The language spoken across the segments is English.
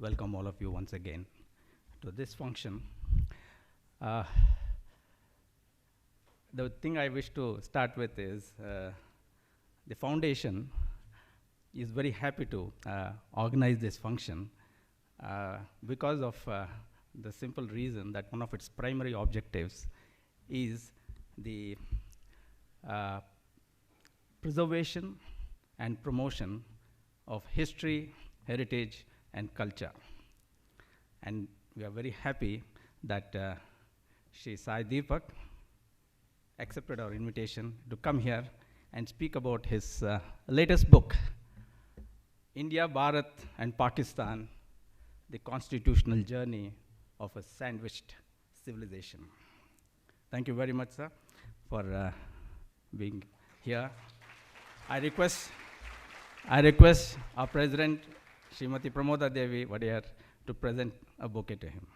welcome all of you once again to this function. The thing I wish to start with is the foundation is very happy to organize this function because of the simple reason that one of its primary objectives is the preservation and promotion of history, heritage, and culture. And we are very happy that Shri Sai Deepak accepted our invitation to come here and speak about his latest book, India, Bharat, and Pakistan, the Constitutional Journey of a Sandwiched Civilization. Thank you very much, sir, for being here. I request our President, Srimati Pramoda Devi Vadiyar, to present a bouquet to him.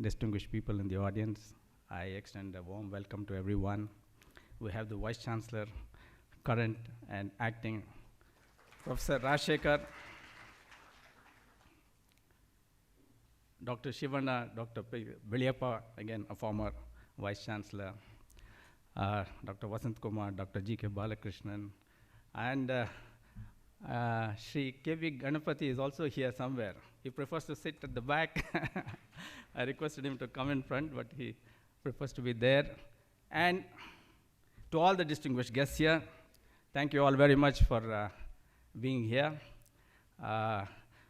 Distinguished people in the audience, I extend a warm welcome to everyone. We have the Vice Chancellor, current and acting, Professor Rajshekhar, Dr. Shivana, Dr. Veliappa, again a former Vice Chancellor, Dr. Vasant Kumar, Dr. G.K. Balakrishnan, and Shri K.V. Ganapati is also here somewhere. He prefers to sit at the back. I requested him to come in front, but he prefers to be there. And to all the distinguished guests here, thank you all very much for being here.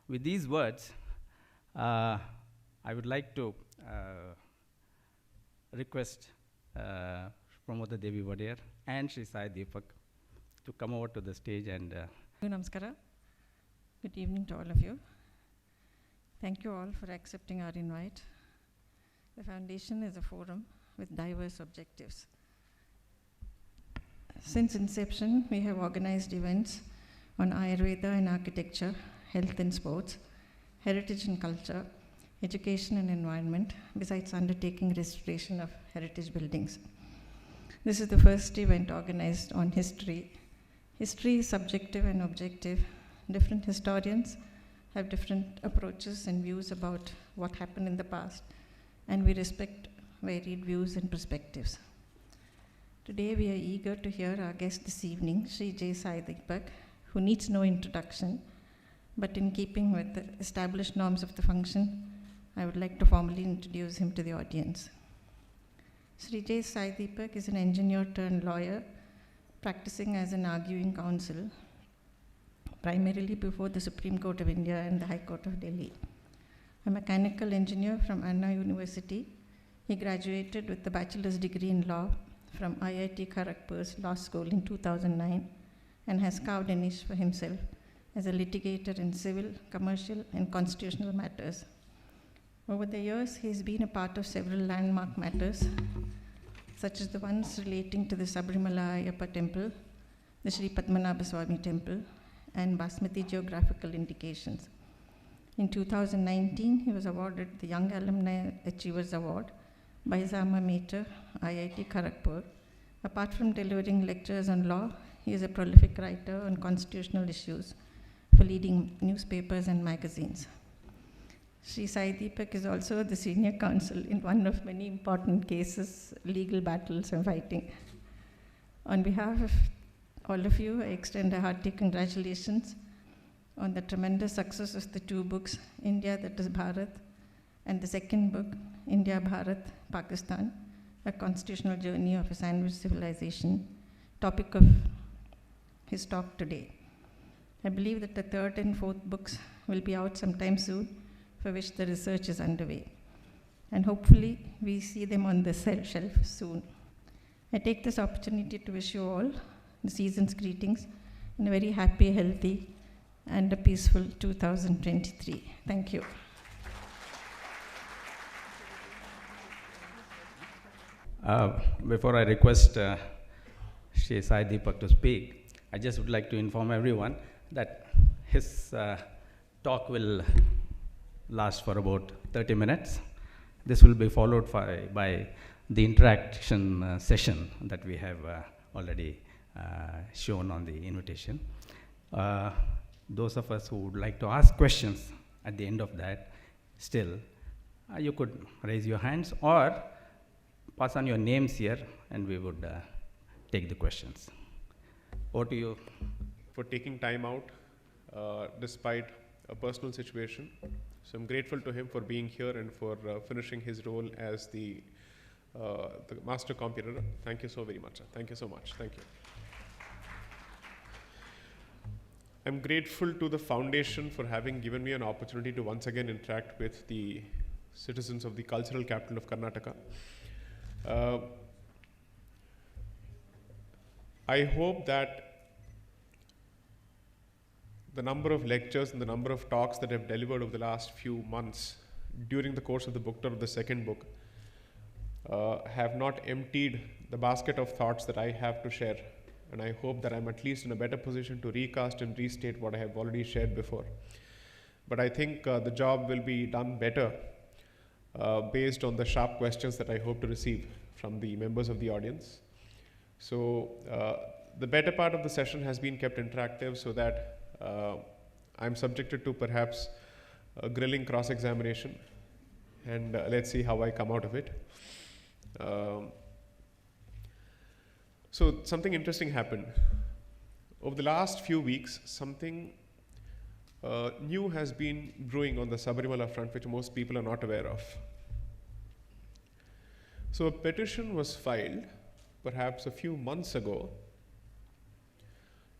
With these words, I would like to request Pramoda Devi Vadiyar and Shri Sai Deepak to come over to the stage and... Namaskara. Good evening to all of you. Thank you all for accepting our invite. The Foundation is a forum with diverse objectives. Since inception, we have organized events on Ayurveda and architecture, health and sports, heritage and culture, education and environment, besides undertaking restoration of heritage buildings. This is the first event organized on history. History is subjective and objective. Different historians have different approaches and views about what happened in the past, and we respect varied views and perspectives. Today we are eager to hear our guest this evening, Shri J. Sai Deepak, who needs no introduction, but in keeping with the established norms of the function, I would like to formally introduce him to the audience. Shri J. Sai Deepak is an engineer turned lawyer, practicing as an arguing counsel, primarily before the Supreme Court of India and the High Court of Delhi. A mechanical engineer from Anna University, he graduated with a bachelor's degree in law from IIT Kharagpur's law school in 2009 and has carved a niche for himself as a litigator in civil, commercial, and constitutional matters. Over the years, he has been a part of several landmark matters, such as the ones relating to the Sabrimala Ayyappa temple, the Sri Padmanabha Swami temple, and Basmati geographical indications. In 2019, he was awarded the Young Alumni Achievers Award by his alma mater, IIT Kharagpur. Apart from delivering lectures on law, he is a prolific writer on constitutional issues for leading newspapers and magazines. Shri Sai Deepak is also the senior counsel in one of many important cases, legal battles I'm fighting. On behalf of all of you, I extend a hearty congratulations on the tremendous success of the two books, India, that is Bharat, and the second book, India, Bharat, Pakistan, a constitutional journey of a sandwich civilization, topic of his talk today. I believe that the third and fourth books will be out sometime soon, for which the research is underway. And hopefully, we see them on the shelf soon. I take this opportunity to wish you all the season's greetings and a very happy, healthy, and a peaceful 2023. Thank you. Before I request Shri Sai Deepak to speak, I just would like to inform everyone that his talk will last for about 30 minutes. This will be followed by the interaction session that we have already shown on the invitation. Those of us who would like to ask questions at the end of that, still, you could raise your hands or pass on your names here and we would take the questions. Over to you. For taking time out despite a personal situation. So I'm grateful to him for being here and for finishing his role as the master computer. Thank you so very much, sir. Thank you so much. Thank you. I'm grateful to the foundation for having given me an opportunity to once again interact with the citizens of the cultural capital of Karnataka. I hope that the number of lectures and the number of talks that I've delivered over the last few months during the course of the book tour of the second book have not emptied the basket of thoughts that I have to share. And I hope that I'm at least in a better position to recast and restate what I have already shared before. But I think the job will be done better based on the sharp questions that I hope to receive from the members of the audience. So the better part of the session has been kept interactive so that I'm subjected to perhaps a grilling cross-examination, and let's see how I come out of it. So something interesting happened. Over the last few weeks, something new has been brewing on the Sabarimala front, which most people are not aware of. So a petition was filed, perhaps a few months ago,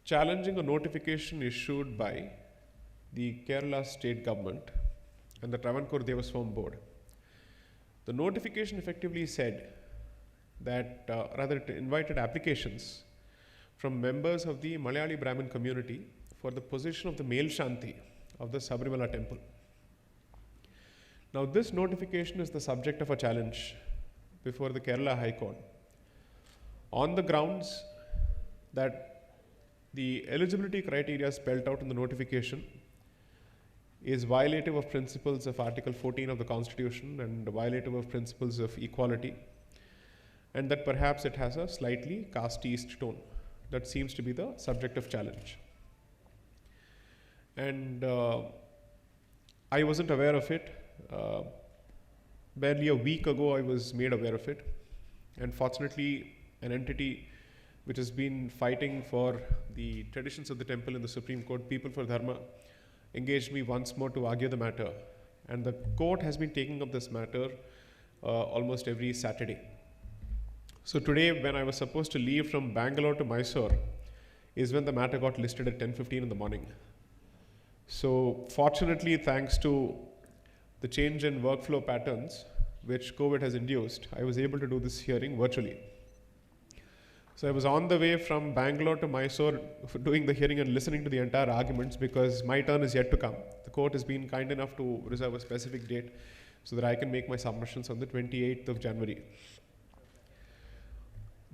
challenging a notification issued by the Kerala state government and the Travancore Devaswam board. The notification effectively said that, rather it invited applications from members of the Malayali Brahmin community for the position of the male Shanti of the Sabarimala temple. Now this notification is the subject of a challenge before the Kerala High Court on the grounds that the eligibility criteria spelled out in the notification is violative of principles of Article 14 of the Constitution and violative of principles of equality, and that perhaps it has a slightly casteist tone. That seems to be the subject of challenge. And I wasn't aware of it. Barely a week ago I was made aware of it, and fortunately an entity which has been fighting for the traditions of the temple in the Supreme Court, People for Dharma, engaged me once more to argue the matter. And the court has been taking up this matter almost every Saturday. So today, when I was supposed to leave from Bangalore to Mysore, is when the matter got listed at 10:15 in the morning. So fortunately, thanks to the change in workflow patterns, which COVID has induced, I was able to do this hearing virtually. So I was on the way from Bangalore to Mysore doing the hearing and listening to the entire arguments because my turn is yet to come. The court has been kind enough to reserve a specific date so that I can make my submissions on the 28th of January.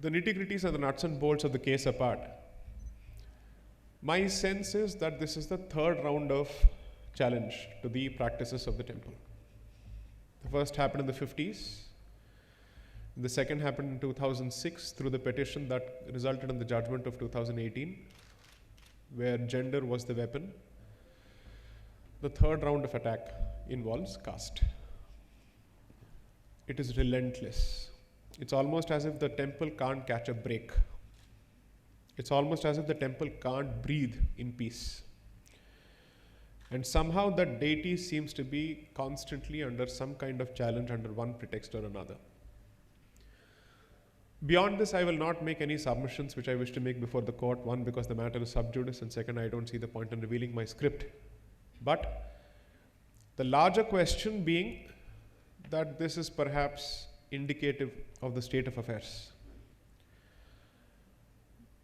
The nitty-gritties and the nuts and bolts of the case apart, my sense is that this is the third round of challenge to the practices of the temple. The first happened in the 50s. The second happened in 2006 through the petition that resulted in the judgment of 2018, where gender was the weapon. The third round of attack involves caste. It is relentless. It's almost as if the temple can't catch a break. It's almost as if the temple can't breathe in peace. And somehow that deity seems to be constantly under some kind of challenge under one pretext or another. Beyond this, I will not make any submissions which I wish to make before the court. One, because the matter is sub judice, and second, I don't see the point in revealing my script. But the larger question being that this is perhaps indicative of the state of affairs.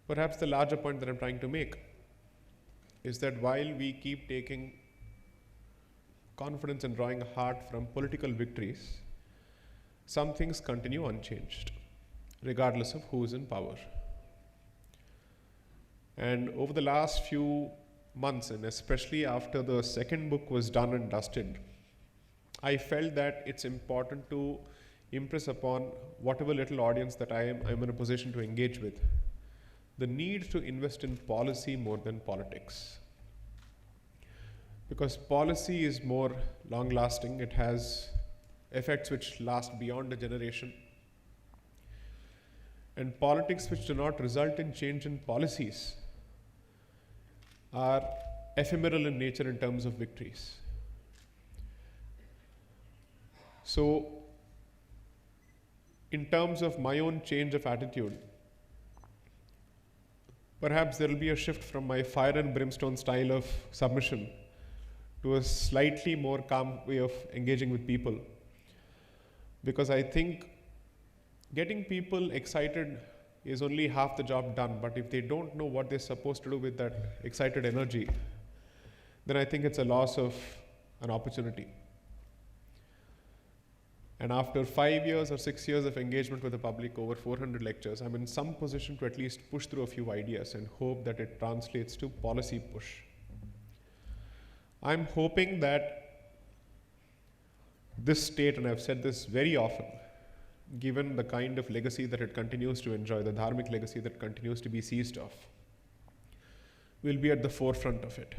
Perhaps the larger point that I'm trying to make is that while we keep taking confidence and drawing heart from political victories, some things continue unchanged, regardless of who is in power. And over the last few months, and especially after the second book was done and dusted, I felt that it's important to impress upon whatever little audience that I'm in a position to engage with, the need to invest in policy more than politics. Because policy is more long lasting, it has effects which last beyond a generation. And politics which do not result in change in policies are ephemeral in nature in terms of victories. So, in terms of my own change of attitude, perhaps there will be a shift from my fire and brimstone style of submission to a slightly more calm way of engaging with people. Because I think getting people excited is only half the job done, but if they don't know what they're supposed to do with that excited energy, then I think it's a loss of an opportunity. And after 5 years or 6 years of engagement with the public, over 400 lectures, I'm in some position to at least push through a few ideas and hope that it translates to policy push. I'm hoping that this state, and I've said this very often, given the kind of legacy that it continues to enjoy, the dharmic legacy that continues to be seized of, will be at the forefront of it.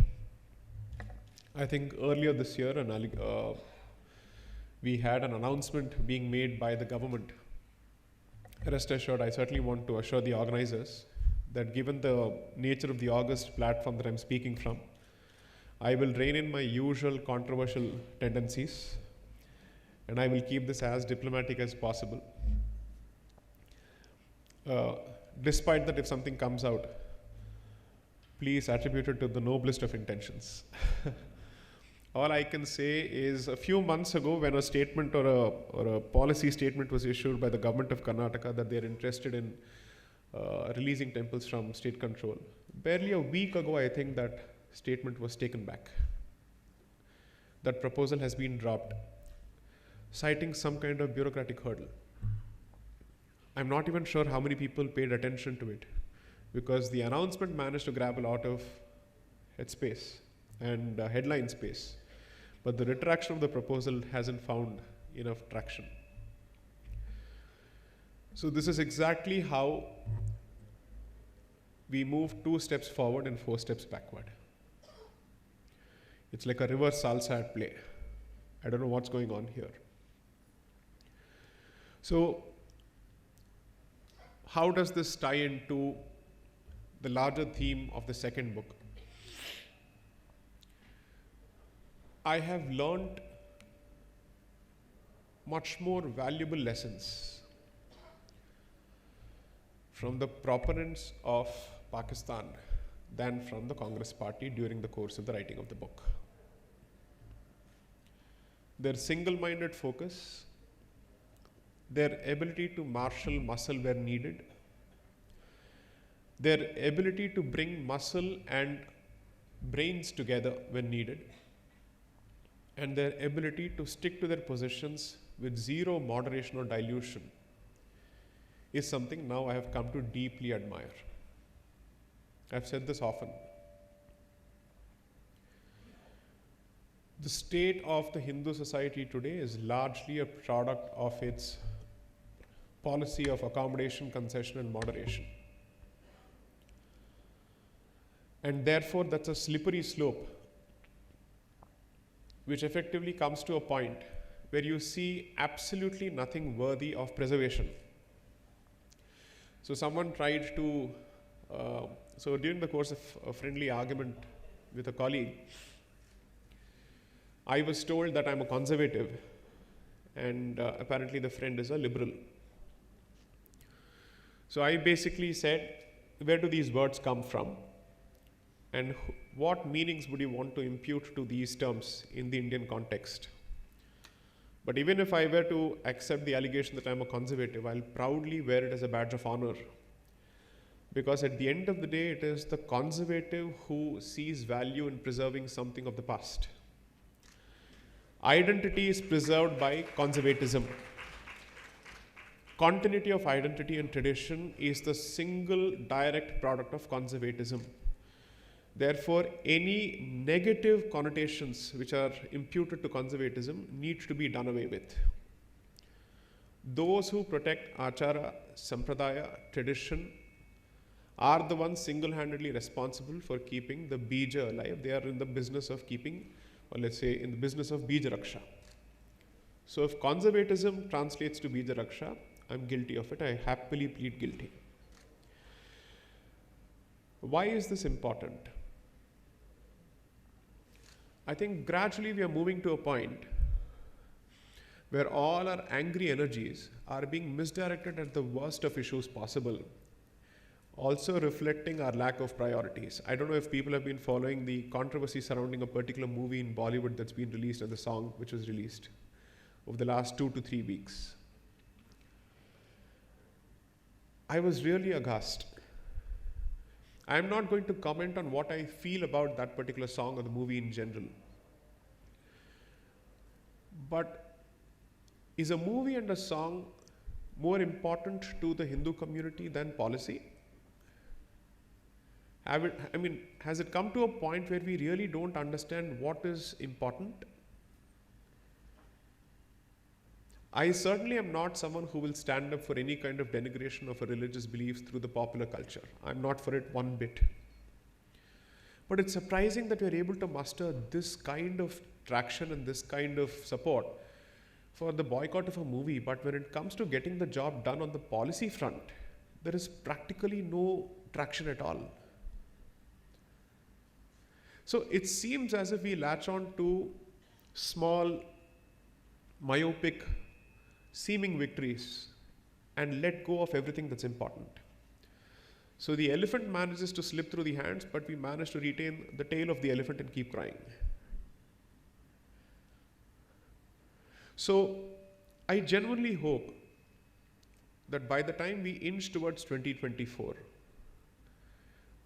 I think earlier this year, we had an announcement being made by the government. Rest assured, I certainly want to assure the organizers that given the nature of the August platform that I'm speaking from, I will rein in my usual controversial tendencies, and I will keep this as diplomatic as possible. Despite that, if something comes out, please attribute it to the noblest of intentions. All I can say is a few months ago, when a statement or a policy statement was issued by the government of Karnataka that they're interested in releasing temples from state control, barely a week ago, I think that statement was taken back. That proposal has been dropped, citing some kind of bureaucratic hurdle. I'm not even sure how many people paid attention to it, because the announcement managed to grab a lot of headspace and headline space, but the retraction of the proposal hasn't found enough traction. So this is exactly how we move 2 steps forward and 4 steps backward. It's like a reverse salsa at play. I don't know what's going on here. So, how does this tie into the larger theme of the second book? I have learned much more valuable lessons from the proponents of Pakistan than from the Congress party during the course of the writing of the book. Their single-minded focus, their ability to marshal muscle where needed, their ability to bring muscle and brains together when needed, and their ability to stick to their positions with zero moderation or dilution is something now I have come to deeply admire. I've said this often. The state of the Hindu society today is largely a product of its policy of accommodation, concession, and moderation. And therefore, that's a slippery slope, which effectively comes to a point where you see absolutely nothing worthy of preservation. So someone tried to, so during the course of a friendly argument with a colleague, I was told that I'm a conservative, and apparently the friend is a liberal. So I basically said, where do these words come from? And what meanings would you want to impute to these terms in the Indian context? But even if I were to accept the allegation that I'm a conservative, I'll proudly wear it as a badge of honor. Because at the end of the day, it is the conservative who sees value in preserving something of the past. Identity is preserved by conservatism. Continuity of identity and tradition is the single direct product of conservatism. Therefore, any negative connotations which are imputed to conservatism need to be done away with. those who protect achara, sampradaya, tradition, are the ones single-handedly responsible for keeping the bija alive. They are in the business of keeping, or let's say in the business of bija raksha. So if conservatism translates to bija raksha, I'm guilty of it. I happily plead guilty. Why is this important? I think gradually we are moving to a point where all our angry energies are being misdirected at the worst of issues possible, also reflecting our lack of priorities. I don't know if people have been following the controversy surrounding a particular movie in Bollywood that's been released and the song which was released over the last 2 to 3 weeks. I was really aghast. I'm not going to comment on what I feel about that particular song or the movie in general. But is a movie and a song more important to the Hindu community than policy? Has it come to a point where we really don't understand what is important? I certainly am not someone who will stand up for any kind of denigration of a religious beliefs through the popular culture. I'm not for it one bit. But it's surprising that we're able to muster this kind of traction and this kind of support for the boycott of a movie, but when it comes to getting the job done on the policy front, there is practically no traction at all. So it seems as if we latch on to small, myopic, seeming victories and let go of everything that's important. So the elephant manages to slip through the hands, but we manage to retain the tail of the elephant and keep crying. So I genuinely hope that by the time we inch towards 2024,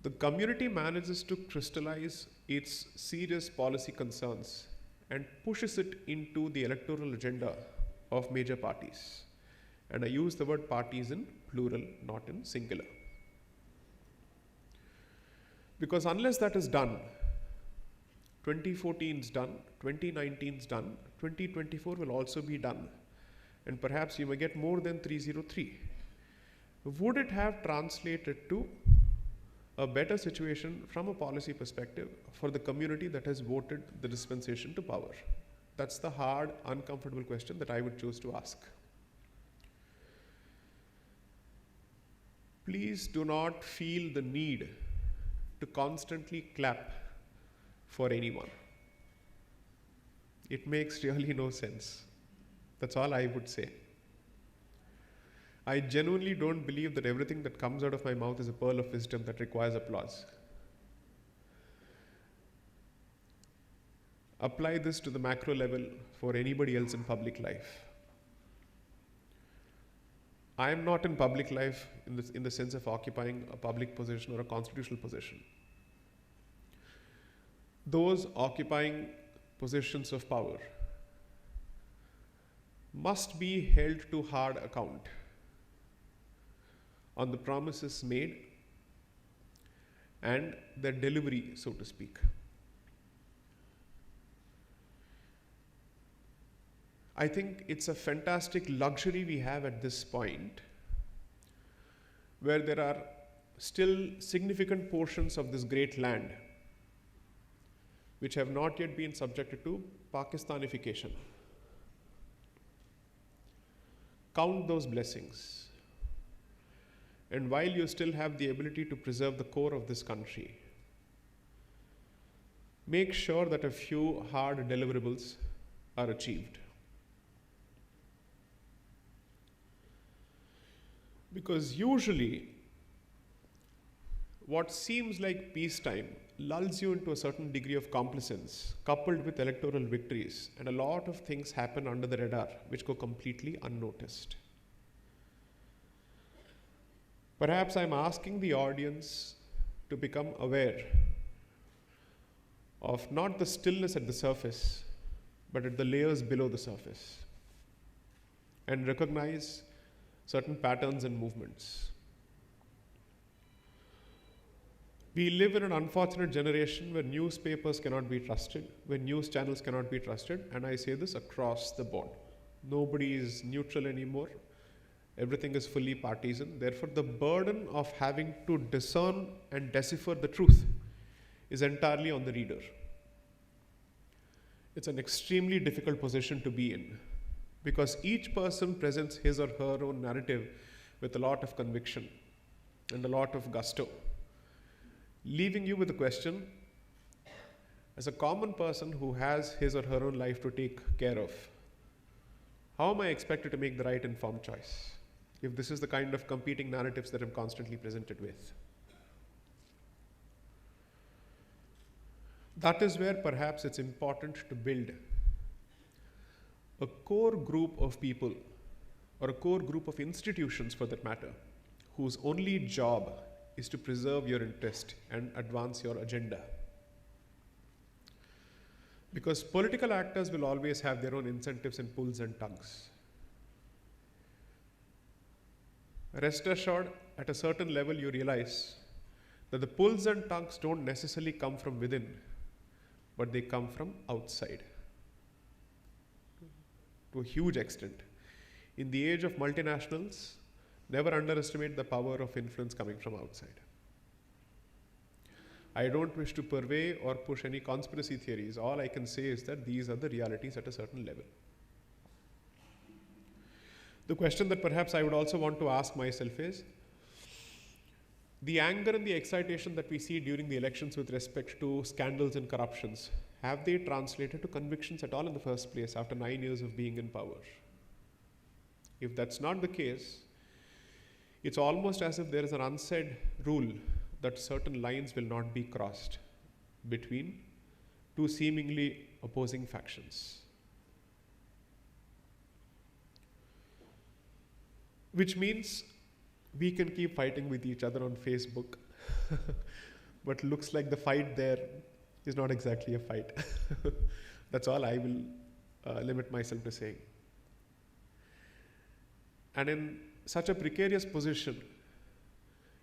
the community manages to crystallize its serious policy concerns and pushes it into the electoral agenda of major parties. And I use the word parties in plural, not in singular. Because unless that is done, 2014 is done, 2019 is done, 2024 will also be done. And perhaps you may get more than 303. Would it have translated to a better situation from a policy perspective for the community that has voted the dispensation to power? That's the hard, uncomfortable question that I would choose to ask. Please do not feel the need to constantly clap for anyone. It makes really no sense. That's all I would say. I genuinely don't believe that everything that comes out of my mouth is a pearl of wisdom that requires applause. Apply this to the macro level for anybody else in public life. I am not in public life in the sense of occupying a public position or a constitutional position. Those occupying positions of power must be held to hard account on the promises made and their delivery, so to speak. I think it's a fantastic luxury we have at this point, where there are still significant portions of this great land which have not yet been subjected to Pakistanification. Count those blessings. And while you still have the ability to preserve the core of this country, make sure that a few hard deliverables are achieved. Because usually, what seems like peacetime lulls you into a certain degree of complacence, coupled with electoral victories, and a lot of things happen under the radar which go completely unnoticed. Perhaps I'm asking the audience to become aware of not the stillness at the surface, but at the layers below the surface, and recognize certain patterns and movements. We live in an unfortunate generation where newspapers cannot be trusted, where news channels cannot be trusted, and I say this across the board. Nobody is neutral anymore. Everything is fully partisan. Therefore, the burden of having to discern and decipher the truth is entirely on the reader. It's an extremely difficult position to be in, because each person presents his or her own narrative with a lot of conviction and a lot of gusto, leaving you with the question, as a common person who has his or her own life to take care of, how am I expected to make the right informed choice if this is the kind of competing narratives that I'm constantly presented with? That is where perhaps it's important to build a core group of people, or a core group of institutions for that matter, whose only job is to preserve your interest and advance your agenda. Because political actors will always have their own incentives and pulls and tugs. Rest assured, at a certain level you realize that the pulls and tugs don't necessarily come from within, but they come from outside to a huge extent. In the age of multinationals, never underestimate the power of influence coming from outside. I don't wish to purvey or push any conspiracy theories. All I can say is that these are the realities at a certain level. The question that perhaps I would also want to ask myself is, the anger and the excitation that we see during the elections with respect to scandals and corruptions, have they translated to convictions at all in the first place after 9 years of being in power? If that's not the case, it's almost as if there is an unsaid rule that certain lines will not be crossed between two seemingly opposing factions. Which means we can keep fighting with each other on Facebook, but looks like the fight there is not exactly a fight. That's all I will limit myself to saying. And in such a precarious position,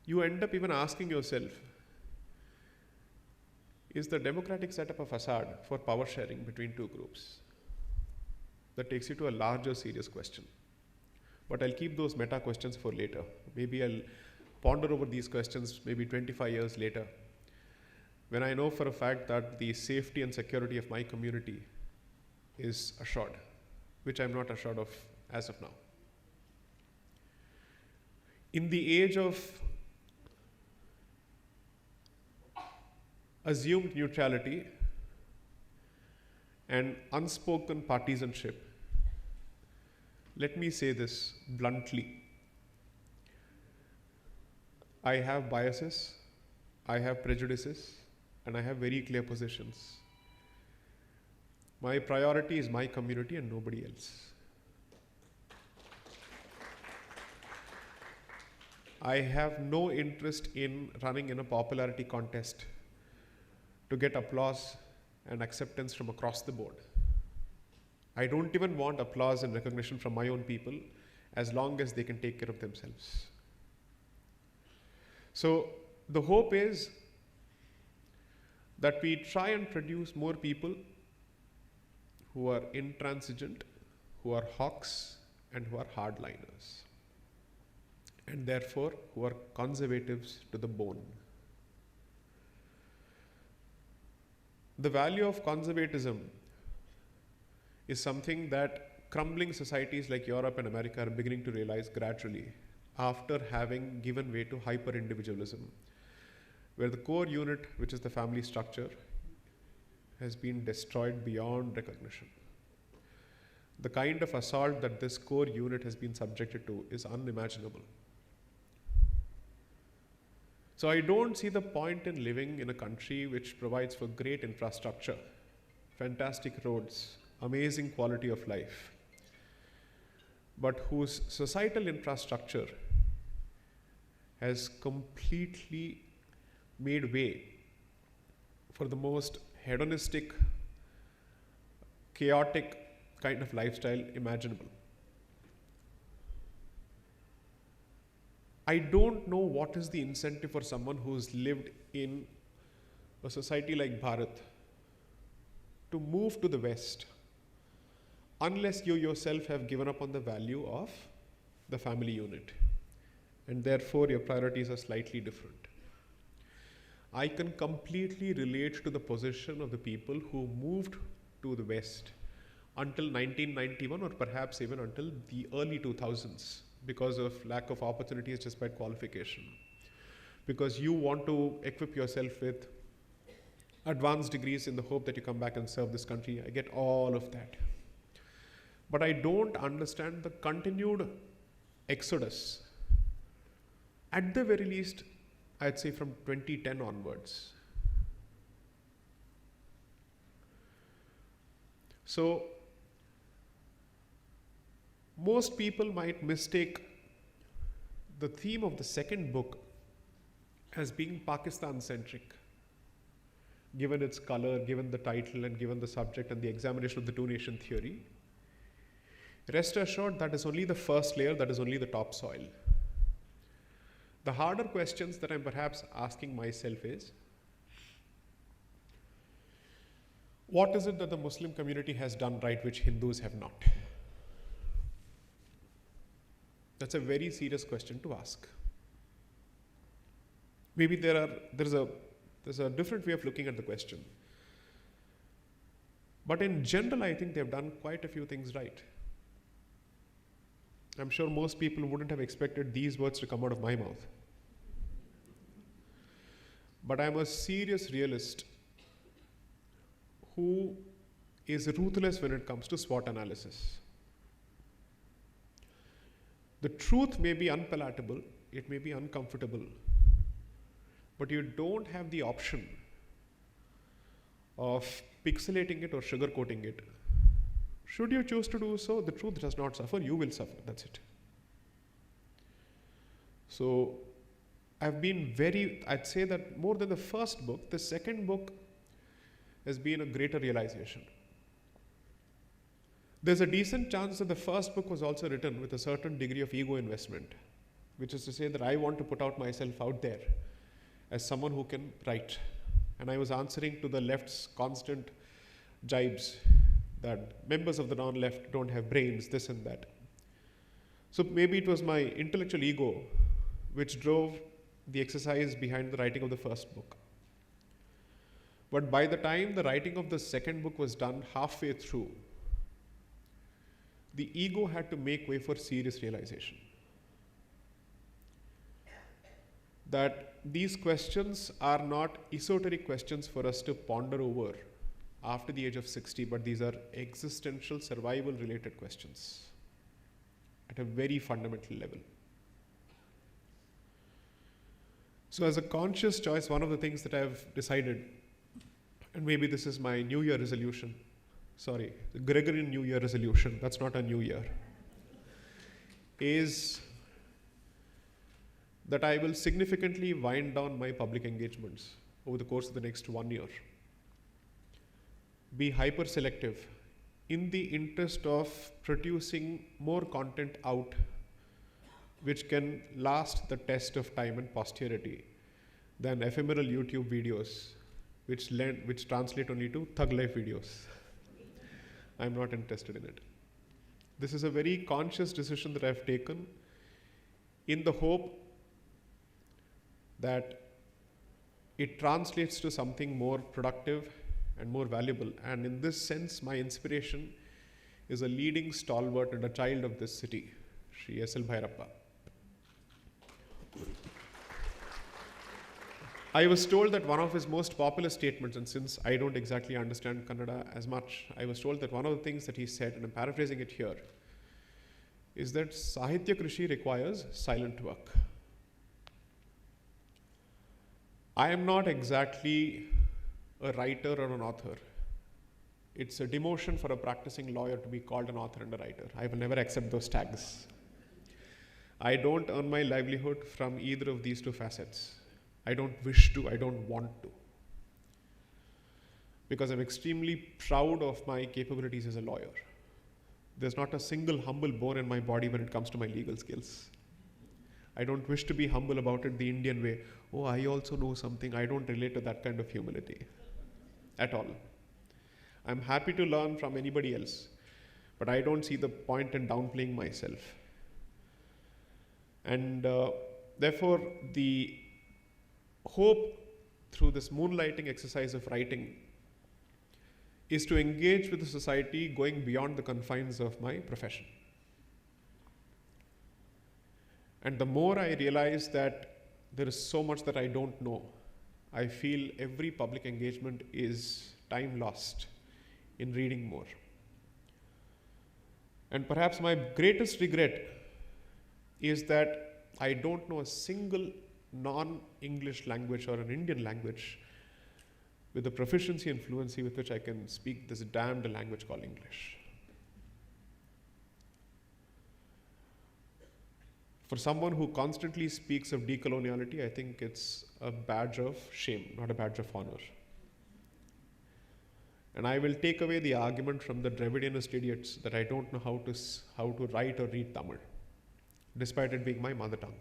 you end up even asking yourself, is the democratic setup a facade for power sharing between two groups? That takes you to a larger serious question. But I'll keep those meta questions for later. Maybe I'll ponder over these questions maybe 25 years later, when I know for a fact that the safety and security of my community is assured, which I'm not assured of as of now. In the age of assumed neutrality and unspoken partisanship, let me say this bluntly. I have biases, I have prejudices, and I have very clear positions. My priority is my community and nobody else. I have no interest in running in a popularity contest to get applause and acceptance from across the board. I don't even want applause and recognition from my own people, as long as they can take care of themselves. So the hope is that we try and produce more people who are intransigent, who are hawks, and who are hardliners, and therefore who are conservatives to the bone. The value of conservatism is something that crumbling societies like Europe and America are beginning to realize gradually, after having given way to hyper-individualism, where the core unit, which is the family structure, has been destroyed beyond recognition. The kind of assault that this core unit has been subjected to is unimaginable. So I don't see the point in living in a country which provides for great infrastructure, fantastic roads, amazing quality of life, but whose societal infrastructure has completely made way for the most hedonistic, chaotic kind of lifestyle imaginable. I don't know what is the incentive for someone who's lived in a society like Bharat to move to the West, unless you yourself have given up on the value of the family unit, and therefore your priorities are slightly different. I can completely relate to the position of the people who moved to the West until 1991 or perhaps even until the early 2000s because of lack of opportunities despite qualification. Because you want to equip yourself with advanced degrees in the hope that you come back and serve this country. I get all of that. But I don't understand the continued exodus. At the very least, I'd say from 2010 onwards. So, most people might mistake the theme of the second book as being Pakistan-centric, given its color, given the title, and given the subject and the examination of the two-nation theory. Rest assured, that is only the first layer, that is only the topsoil. The harder questions that I'm perhaps asking myself is, what is it that the Muslim community has done right which Hindus have not? That's a very serious question to ask. Maybe there's a different way of looking at the question. But in general, I think they've done quite a few things right. I'm sure most people wouldn't have expected these words to come out of my mouth. But I'm a serious realist who is ruthless when it comes to SWOT analysis. The truth may be unpalatable, it may be uncomfortable, but you don't have the option of pixelating it or sugarcoating it. Should you choose to do so, the truth does not suffer, you will suffer, that's it. So, I'd say that more than the first book, the second book has been a greater realization. There's a decent chance that the first book was also written with a certain degree of ego investment, which is to say that I want to put out myself out there as someone who can write. And I was answering to the left's constant jibes that members of the non-left don't have brains, this and that. So maybe it was my intellectual ego which drove the exercise behind the writing of the first book. But by the time the writing of the second book was done halfway through, the ego had to make way for serious realization. That these questions are not esoteric questions for us to ponder over after the age of 60, but these are existential, survival-related questions at a very fundamental level. So as a conscious choice, one of the things that I've decided, and maybe this is my New Year resolution, the Gregorian New Year resolution, that's not a new year, is that I will significantly wind down my public engagements over the course of the next 1 year. Be hyper-selective in the interest of producing more content out which can last the test of time and posterity than ephemeral YouTube videos which translate only to thug life videos. I'm not interested in it. This is a very conscious decision that I've taken in the hope that it translates to something more productive and more valuable. And in this sense, my inspiration is a leading stalwart and a child of this city, Sri S.L. Bhairappa. I was told that one of his most popular statements, and since I don't exactly understand Kannada as much, I was told that one of the things that he said, and I'm paraphrasing it here, is that Sahitya Krishi requires silent work. I am not exactly a writer or an author. It's a demotion for a practicing lawyer to be called an author and a writer. I will never accept those tags. I don't earn my livelihood from either of these two facets. I don't wish to, I don't want to. Because I'm extremely proud of my capabilities as a lawyer. There's not a single humble bone in my body when it comes to my legal skills. I don't wish to be humble about it the Indian way. Oh, I also know something. I don't relate to that kind of humility at all. I'm happy to learn from anybody else, but I don't see the point in downplaying myself. And therefore, the hope through this moonlighting exercise of writing is to engage with the society going beyond the confines of my profession. And the more I realize that there is so much that I don't know, I feel every public engagement is time lost in reading more. And perhaps my greatest regret is that I don't know a single non-English language or an Indian language with the proficiency and fluency with which I can speak this damned language called English. For someone who constantly speaks of decoloniality, I think it's a badge of shame, not a badge of honor. And I will take away the argument from the Dravidianist idiots that I don't know how to write or read Tamil, despite it being my mother tongue.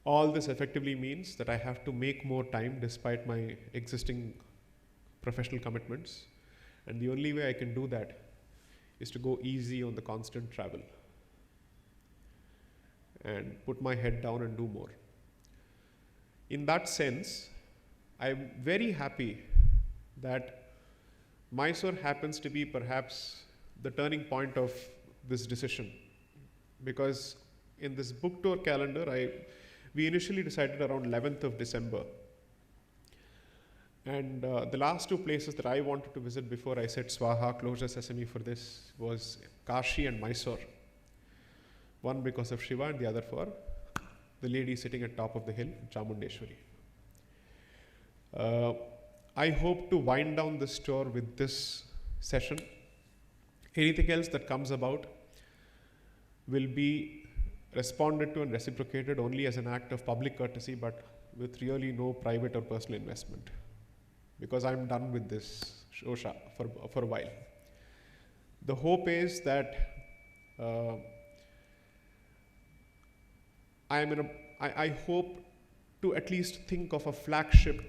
All this effectively means that I have to make more time despite my existing professional commitments. And the only way I can do that is to go easy on the constant travel and put my head down and do more. In that sense, I'm very happy that Mysore happens to be perhaps the turning point of this decision, because in this book tour calendar, we initially decided around 11th of December. And the last two places that I wanted to visit before I said Swaha, closure sesame for this, was Kashi and Mysore. One because of Shiva and the other for the lady sitting at top of the hill, Chamundeshwari. I hope to wind down this tour with this session. Anything else that comes about will be responded to and reciprocated only as an act of public courtesy, but with really no private or personal investment, because I'm done with this shosha for a while. The hope is that I hope to at least think of a flagship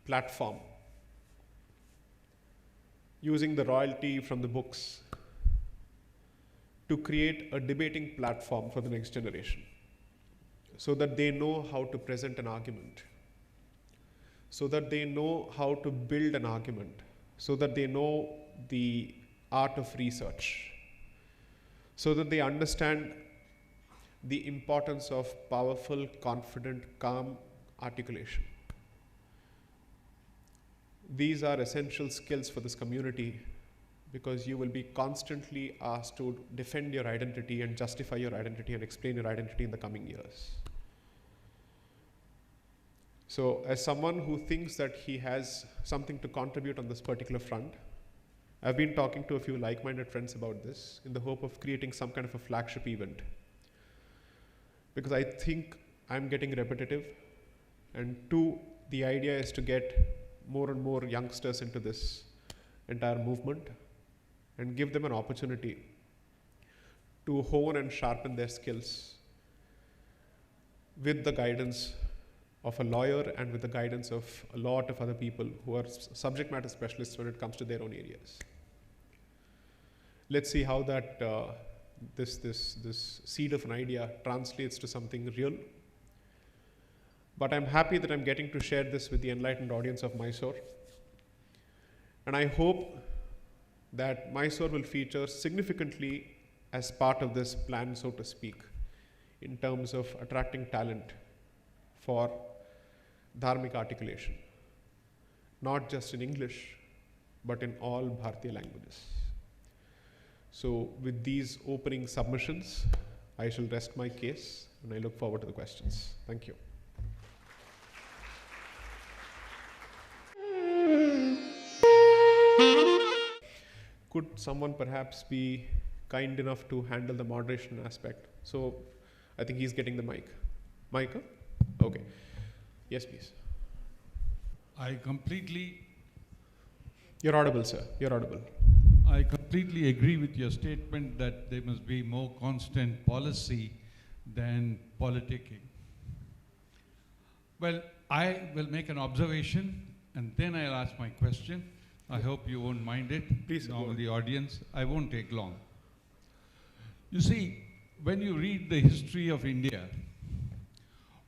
platform using the royalty from the books to create a debating platform for the next generation, so that they know how to present an argument, so that they know how to build an argument, so that they know the art of research, so that they understand the importance of powerful, confident, calm articulation. These are essential skills for this community, because you will be constantly asked to defend your identity and justify your identity and explain your identity in the coming years. So, as someone who thinks that he has something to contribute on this particular front, I've been talking to a few like-minded friends about this in the hope of creating some kind of a flagship event, because I think I'm getting repetitive, and two, the idea is to get more and more youngsters into this entire movement and give them an opportunity to hone and sharpen their skills with the guidance of a lawyer and with the guidance of a lot of other people who are subject matter specialists when it comes to their own areas. Let's see how that this seed of an idea translates to something real. But I'm happy that I'm getting to share this with the enlightened audience of Mysore. And I hope that Mysore will feature significantly as part of this plan, so to speak, in terms of attracting talent for dharmic articulation, not just in English, but in all Bharatiya languages. So with these opening submissions, I shall rest my case, and I look forward to the questions. Thank you. Could someone perhaps be kind enough to handle the moderation aspect? So I think he's getting the mic. Mic? Okay. Yes, please. You're audible, sir. You're audible. I completely agree with your statement that there must be more constant policy than politicking. Well, I will make an observation and then I'll ask my question. I hope you won't mind it. Please. Now, the audience, I won't take long. You see, when you read the history of India,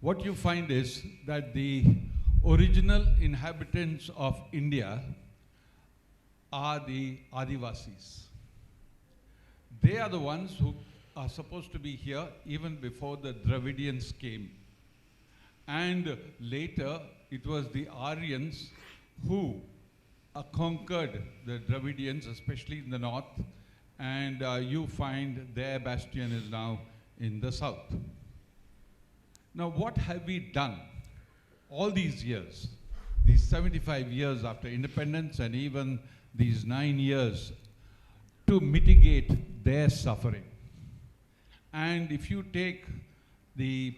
what you find is that the original inhabitants of India are the Adivasis. They are the ones who are supposed to be here even before the Dravidians came. And later, it was the Aryans who conquered the Dravidians, especially in the north, and you find their bastion is now in the south. Now, what have we done all these years, these 75 years after independence and even these 9 years, to mitigate their suffering? And if you take the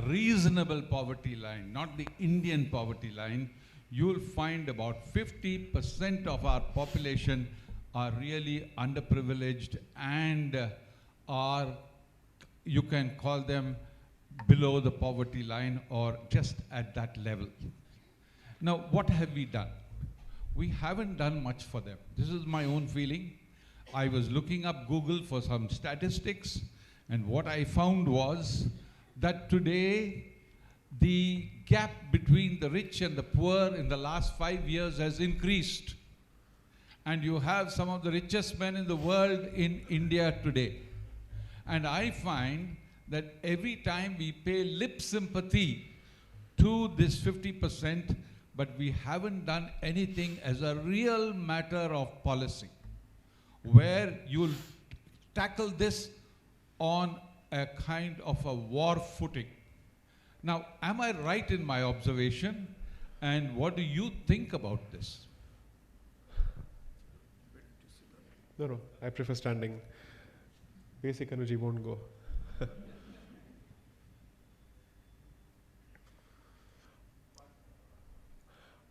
reasonable poverty line, not the Indian poverty line, you'll find about 50% of our population are really underprivileged and are, you can call them below the poverty line or just at that level. Now, what have we done? We haven't done much for them. This is my own feeling. I was looking up Google for some statistics, and what I found was that today the gap between the rich and the poor in the last 5 years has increased. And you have some of the richest men in the world in India today. And I find that every time we pay lip sympathy to this 50%, but we haven't done anything as a real matter of policy, where you'll tackle this on a kind of a war footing. Now, am I right in my observation? And what do you think about this? No, I prefer standing. Basic energy won't go.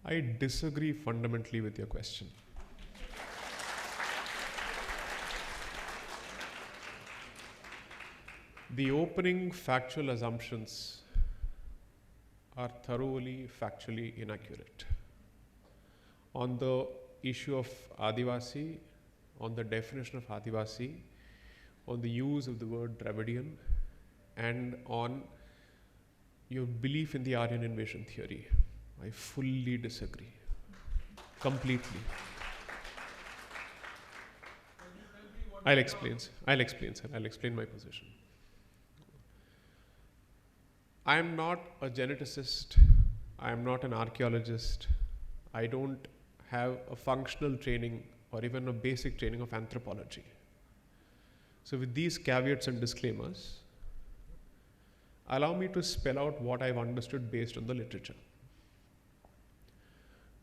I disagree fundamentally with your question. The opening factual assumptions are thoroughly factually inaccurate. On the issue of Adivasi, on the definition of Adivasi, on the use of the word Dravidian, and on your belief in the Aryan invasion theory, I fully disagree. Completely. I'll explain, sir. I'll explain my position. I am not a geneticist. I am not an archaeologist. I don't have a functional training or even a basic training of anthropology. So with these caveats and disclaimers, allow me to spell out what I've understood based on the literature.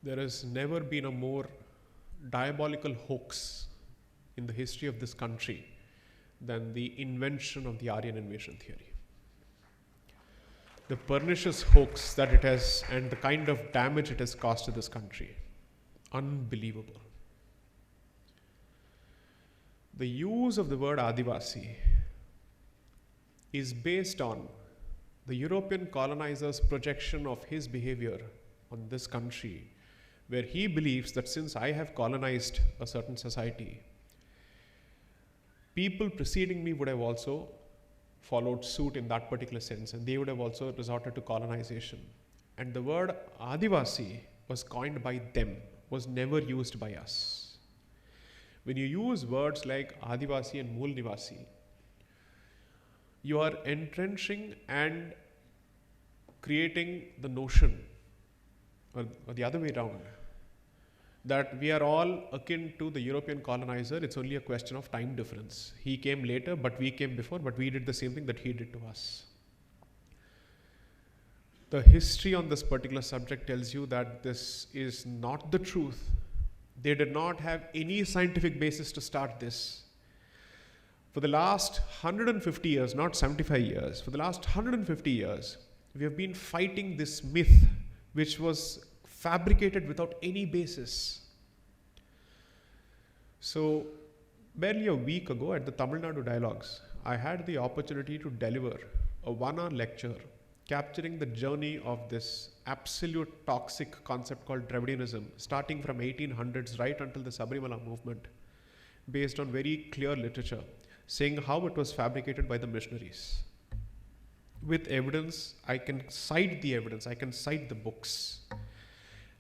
There has never been a more diabolical hoax in the history of this country than the invention of the Aryan invasion theory. The pernicious hoax that it has and the kind of damage it has caused to this country. Unbelievable. The use of the word Adivasi is based on the European colonizer's projection of his behavior on this country, where he believes that since I have colonized a certain society, people preceding me would have also followed suit in that particular sense, and they would have also resorted to colonization. And the word Adivasi was coined by them, was never used by us. When you use words like Adivasi and Mool Nivasi, you are entrenching and creating the notion, or the other way around, that we are all akin to the European colonizer. It's only a question of time difference. He came later, but we came before, but we did the same thing that he did to us. The history on this particular subject tells you that this is not the truth. They did not have any scientific basis to start this. For the last 150 years, not 75 years, for the last 150 years, we have been fighting this myth which was fabricated without any basis. So, barely a week ago at the Tamil Nadu Dialogues, I had the opportunity to deliver a 1-hour lecture capturing the journey of this absolute toxic concept called Dravidianism, starting from 1800s right until the Sabarimala movement, based on very clear literature, saying how it was fabricated by the missionaries. With evidence, I can cite the evidence, I can cite the books.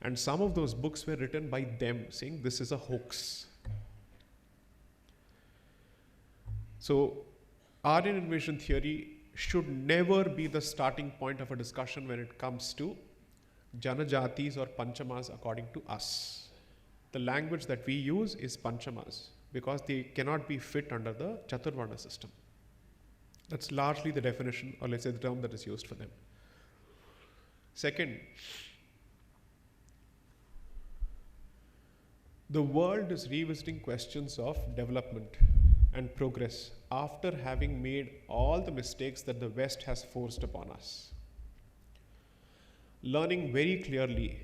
And some of those books were written by them, saying this is a hoax. So, Aryan invasion theory should never be the starting point of a discussion when it comes to Janajatis or Panchamas according to us. The language that we use is Panchamas because they cannot be fit under the Chaturvarna system. That's largely the definition, or let's say the term that is used for them. Second, the world is revisiting questions of development and progress after having made all the mistakes that the West has forced upon us. Learning very clearly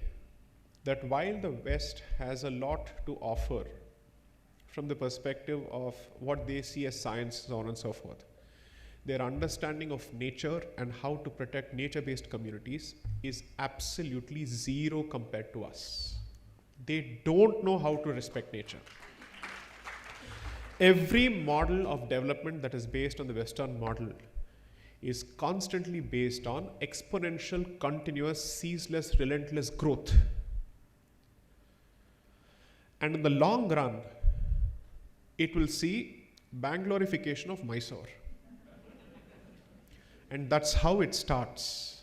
that while the West has a lot to offer from the perspective of what they see as science, so on and so forth, their understanding of nature and how to protect nature-based communities is absolutely zero compared to us. They don't know how to respect nature. Every model of development that is based on the Western model is constantly based on exponential, continuous, ceaseless, relentless growth. And in the long run, it will see Bangalorification of Mysore. And that's how it starts.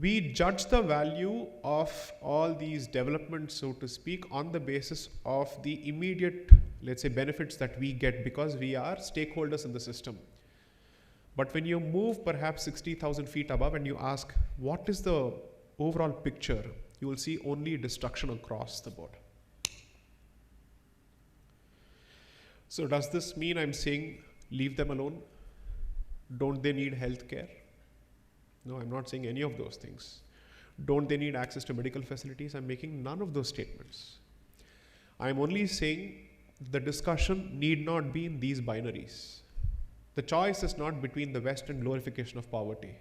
We judge the value of all these developments, so to speak, on the basis of the immediate, let's say, benefits that we get because we are stakeholders in the system. But when you move perhaps 60,000 feet above and you ask, what is the overall picture? You will see only destruction across the board. So does this mean I'm saying leave them alone? Don't they need health care? No, I'm not saying any of those things. Don't they need access to medical facilities? I'm making none of those statements. I'm only saying the discussion need not be in these binaries. The choice is not between the West and glorification of poverty.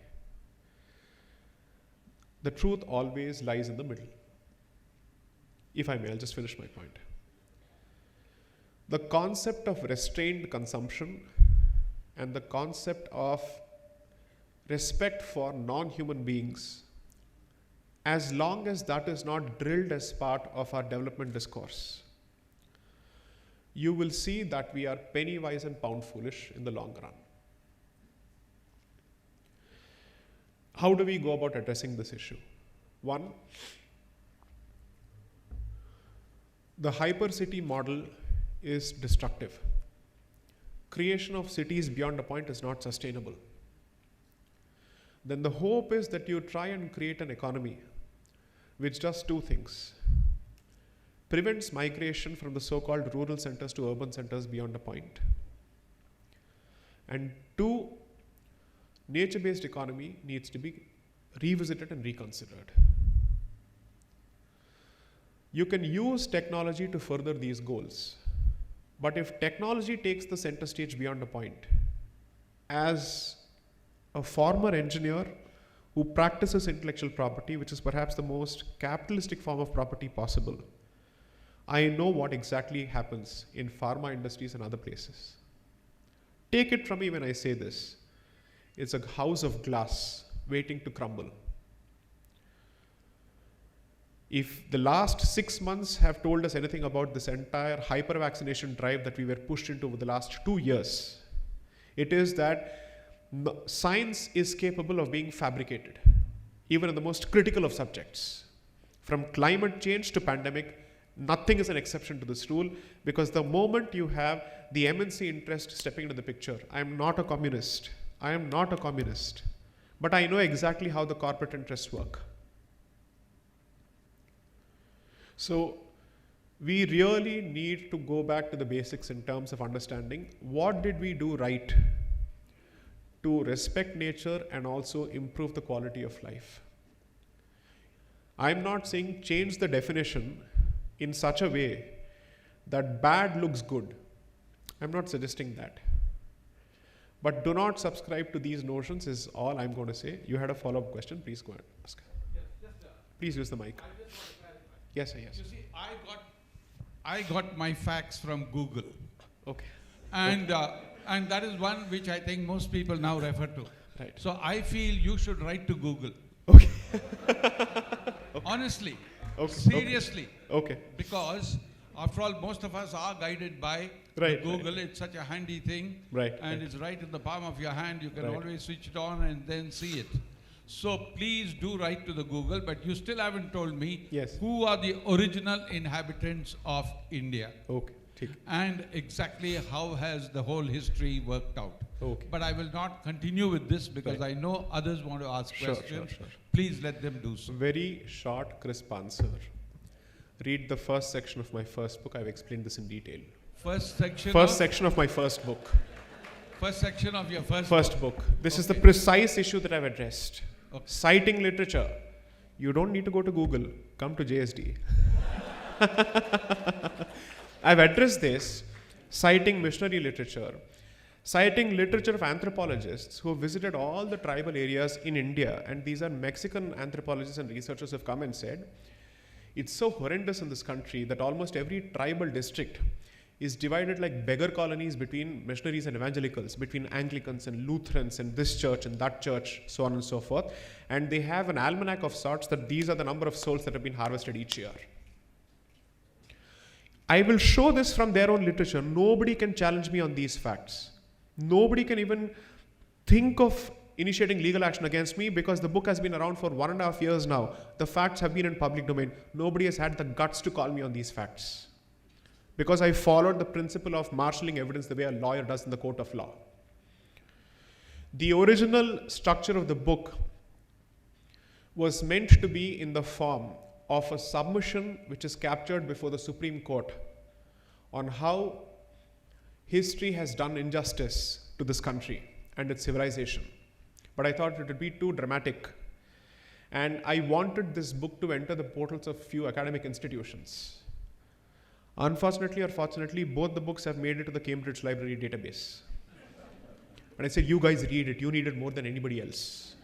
The truth always lies in the middle. If I may, I'll just finish my point. The concept of restrained consumption and the concept of respect for non-human beings, as long as that is not drilled as part of our development discourse, you will see that we are penny wise and pound foolish in the long run. How do we go about addressing this issue? One, the hypercity model is destructive. Creation of cities beyond a point is not sustainable. Then the hope is that you try and create an economy which does two things. Prevents migration from the so-called rural centers to urban centers beyond a point. And two, nature-based economy needs to be revisited and reconsidered. You can use technology to further these goals. But if technology takes the center stage beyond a point, as a former engineer who practices intellectual property, which is perhaps the most capitalistic form of property possible, I know what exactly happens in pharma industries and other places. Take it from me when I say this. It's a house of glass waiting to crumble. If the last 6 months have told us anything about this entire hyper-vaccination drive that we were pushed into over the last 2 years, it is that science is capable of being fabricated, even in the most critical of subjects. From climate change to pandemic, nothing is an exception to this rule, because the moment you have the MNC interest stepping into the picture, I am not a communist. I am not a communist. But I know exactly how the corporate interests work. So we really need to go back to the basics in terms of understanding what did we do right to respect nature and also improve the quality of life. I'm not saying change the definition in such a way that bad looks good. I'm not suggesting that. But do not subscribe to these notions is all I'm going to say. You had a follow-up question, please go ahead. Ask. Yes, please use the mic. I just want to clarify. Yes, sir, yes. You see, I got my facts from Google. Okay. And, and that is one which I think most people now refer to. Right. So I feel you should write to Google. Okay. Honestly. Okay. Seriously. Okay. Because after all, most of us are guided by Right, Google. right. It's such a handy thing. Right. And right. it's right in the palm of your hand. You can Right. always switch it on and then see it. So please do write to the Google, but you still haven't told me Yes. who are the original inhabitants of India Okay. ठीक. and exactly how has the whole history worked out. Okay. But I will not continue with this because Right. I know others want to ask Sure, questions. sure. Please let them do so. Very short, crisp answer. Read the first section of my first book. I've explained this in detail. First section. First section of my first book. First section of your First book. This is the Okay. precise issue that I've addressed. Okay. Citing literature. You don't need to go to Google. Come to JSD. I've addressed this, citing missionary literature, citing literature of anthropologists who have visited all the tribal areas in India, and these are Mexican anthropologists and researchers who have come and said, it's so horrendous in this country that almost every tribal district is divided like beggar colonies between missionaries and evangelicals, between Anglicans and Lutherans and this church and that church, so on and so forth. And they have an almanac of sorts that these are the number of souls that have been harvested each year. I will show this from their own literature. Nobody can challenge me on these facts. Nobody can even think of initiating legal action against me because the book has been around for 1.5 years now. The facts have been in public domain. Nobody has had the guts to call me on these facts. Because I followed the principle of marshalling evidence the way a lawyer does in the court of law. The original structure of the book was meant to be in the form of a submission which is captured before the Supreme Court on how history has done injustice to this country and its civilization. But I thought it would be too dramatic. And I wanted this book to enter the portals of few academic institutions. Unfortunately or fortunately, both the books have made it to the Cambridge Library database. And I said, you guys read it. You need it more than anybody else.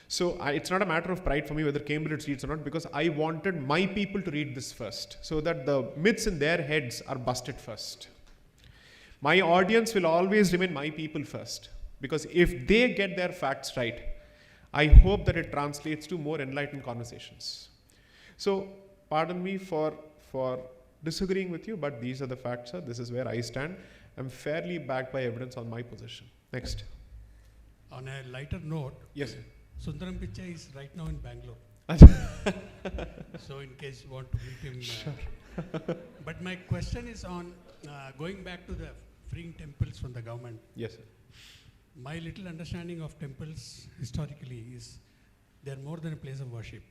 So it's not a matter of pride for me whether Cambridge reads or not, because I wanted my people to read this first so that the myths in their heads are busted first. My audience will always remain my people first, because if they get their facts right, I hope that it translates to more enlightened conversations. So pardon me for disagreeing with you, but these are the facts, sir. This is where I stand. I'm fairly backed by evidence on my position. Next. On a lighter note, Yes, sir. Sundaram Pichai is right now in Bangalore. So in case you want to meet him. Sure. But my question is on going back to the freeing temples from the government. Yes, sir. My little understanding of temples historically is they're more than a place of worship.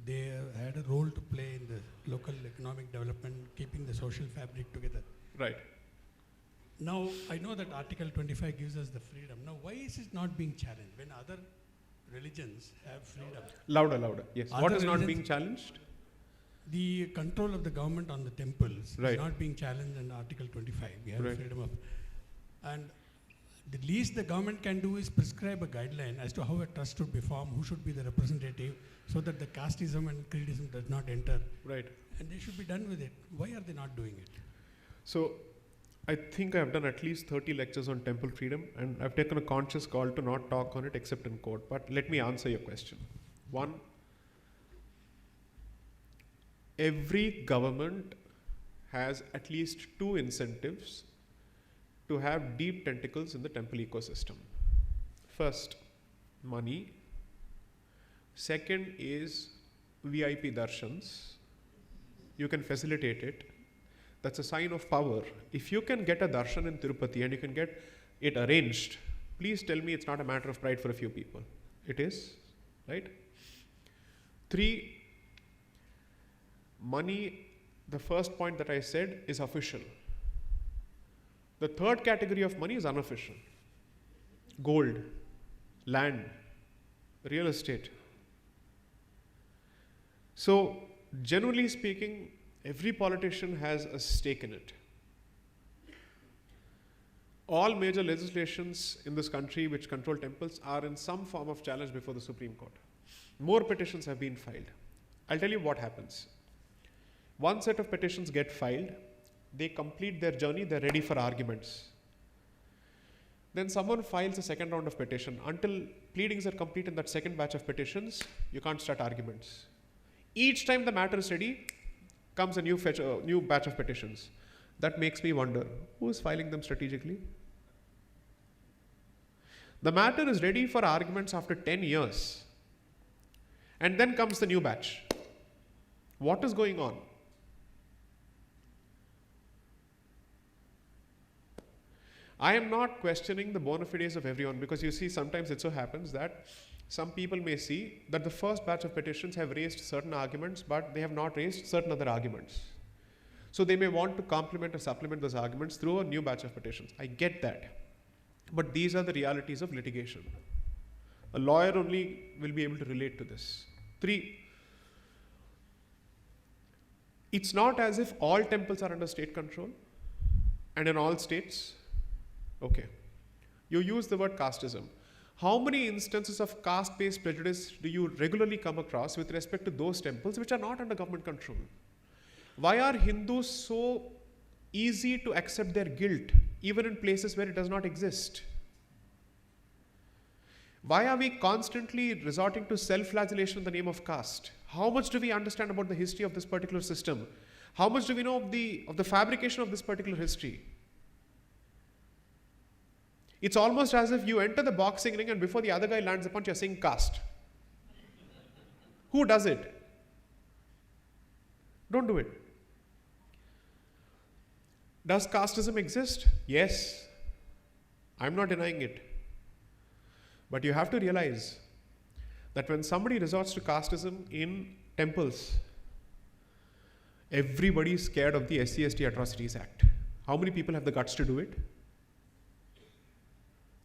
They had a role to play in the local economic development, keeping the social fabric together. Right. Now, I know that Article 25 gives us the freedom. Now, why is it not being challenged when other religions have freedom? Louder, louder. Yes. What Other is not religions- being challenged? The control of the government on the temples Right. is not being challenged in Article 25. We have Right. freedom of. And the least the government can do is prescribe a guideline as to how a trust should be formed, who should be the representative, so that the casteism and creedism does not enter. Right. And they should be done with it. Why are they not doing it? So I think I've done at least 30 lectures on temple freedom, and I've taken a conscious call to not talk on it except in court. But let me answer your question. One, every government has at least two incentives to have deep tentacles in the temple ecosystem. First, money. Second is VIP darshans. You can facilitate it. That's a sign of power. If you can get a darshan in Tirupati and you can get it arranged, please tell me it's not a matter of pride for a few people. It is, right? 3, money, the first point that I said is official. The third category of money is unofficial. Gold, land, real estate. So, generally speaking, every politician has a stake in it. All major legislations in this country which control temples are in some form of challenge before the Supreme Court. More petitions have been filed. I'll tell you what happens. One set of petitions get filed, they complete their journey, they're ready for arguments. Then someone files a second round of petition. Until pleadings are complete in that second batch of petitions, you can't start arguments. Each time the matter is ready, comes a new batch of petitions. That makes me wonder, who is filing them strategically? The matter is ready for arguments after 10 years. And then comes the new batch. What is going on? I am not questioning the bona fides of everyone, because you see, sometimes it so happens that some people may see that the first batch of petitions have raised certain arguments, but they have not raised certain other arguments. So they may want to complement or supplement those arguments through a new batch of petitions. I get that. But these are the realities of litigation. A lawyer only will be able to relate to this. 3, it's not as if all temples are under state control and in all states. Okay. You use the word casteism. How many instances of caste-based prejudice do you regularly come across with respect to those temples which are not under government control? Why are Hindus so easy to accept their guilt, even in places where it does not exist? Why are we constantly resorting to self-flagellation in the name of caste? How much do we understand about the history of this particular system? How much do we know of the fabrication of this particular history? It's almost as if you enter the boxing ring and before the other guy lands a punch, you're saying caste. Who does it? Don't do it. Does casteism exist? Yes. I'm not denying it. But you have to realize that when somebody resorts to casteism in temples, everybody is scared of the SC/ST Atrocities Act. How many people have the guts to do it?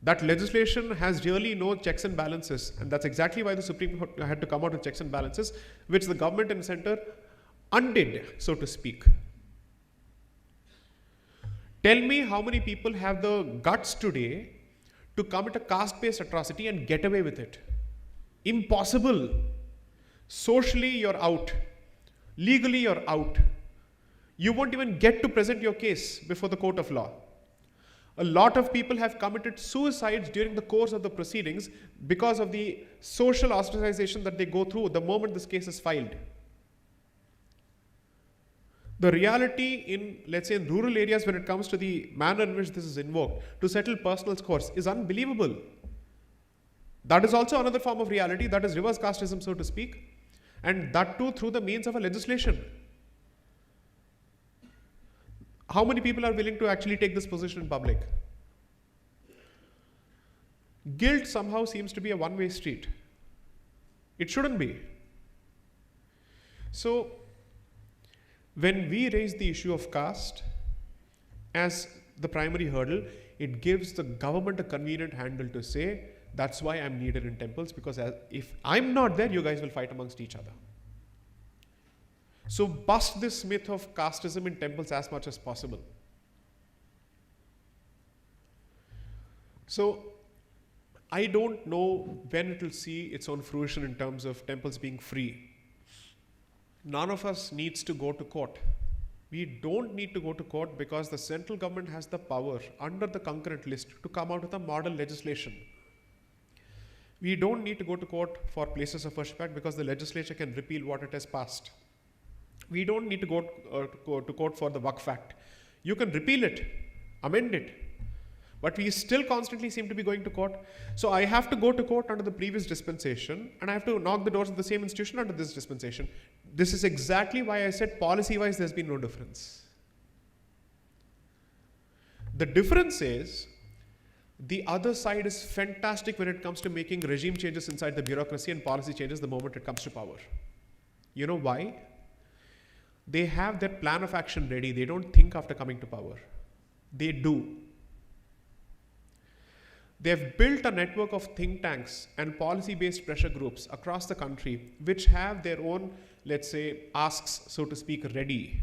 That legislation has really no checks and balances, and that's exactly why the Supreme Court had to come out with checks and balances, which the government and center undid, so to speak. Tell me how many people have the guts today to commit a caste-based atrocity and get away with it. Impossible. Socially, you're out. Legally, you're out. You won't even get to present your case before the court of law. A lot of people have committed suicides during the course of the proceedings because of the social ostracization that they go through the moment this case is filed. The reality in, let's say, in rural areas when it comes to the manner in which this is invoked to settle personal scores is unbelievable. That is also another form of reality, that is reverse casteism, so to speak, and that too through the means of a legislation. How many people are willing to actually take this position in public? Guilt somehow seems to be a one-way street. It shouldn't be. So, when we raise the issue of caste as the primary hurdle, it gives the government a convenient handle to say, that's why I'm needed in temples, because if I'm not there, you guys will fight amongst each other. So bust this myth of casteism in temples as much as possible. So I don't know when it will see its own fruition in terms of temples being free. None of us needs to go to court. We don't need to go to court because the central government has the power under the concurrent list to come out with a model legislation. We don't need to go to court for places of worship act because the legislature can repeal what it has passed. We don't need to go to court for the Waqf Act. You can repeal it, amend it, but we still constantly seem to be going to court. So I have to go to court under the previous dispensation, and I have to knock the doors of the same institution under this dispensation. This is exactly why I said policy-wise there's been no difference. The difference is the other side is fantastic when it comes to making regime changes inside the bureaucracy and policy changes the moment it comes to power. You know why? They have their plan of action ready. They don't think after coming to power. They do. They've built a network of think tanks and policy-based pressure groups across the country which have their own, let's say, asks, so to speak, ready,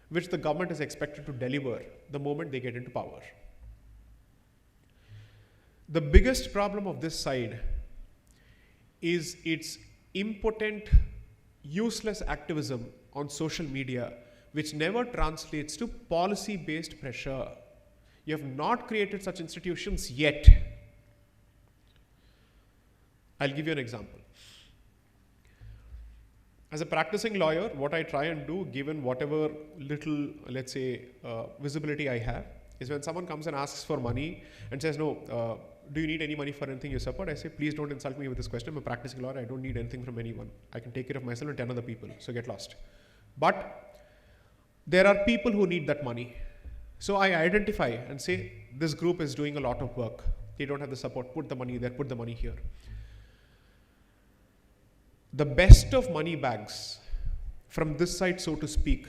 which the government is expected to deliver the moment they get into power. The biggest problem of this side is its impotent, useless activism on social media, which never translates to policy-based pressure. You have not created such institutions yet. I'll give you an example. As a practicing lawyer, what I try and do, given whatever little, let's say, visibility I have, is when someone comes and asks for money and says, no, do you need any money for anything you support? I say, please don't insult me with this question. I'm a practicing lawyer. I don't need anything from anyone. I can take care of myself and 10 other people, so get lost. But there are people who need that money. So I identify and say, this group is doing a lot of work. They don't have the support. Put the money there, put the money here. The best of money bags from this side, so to speak,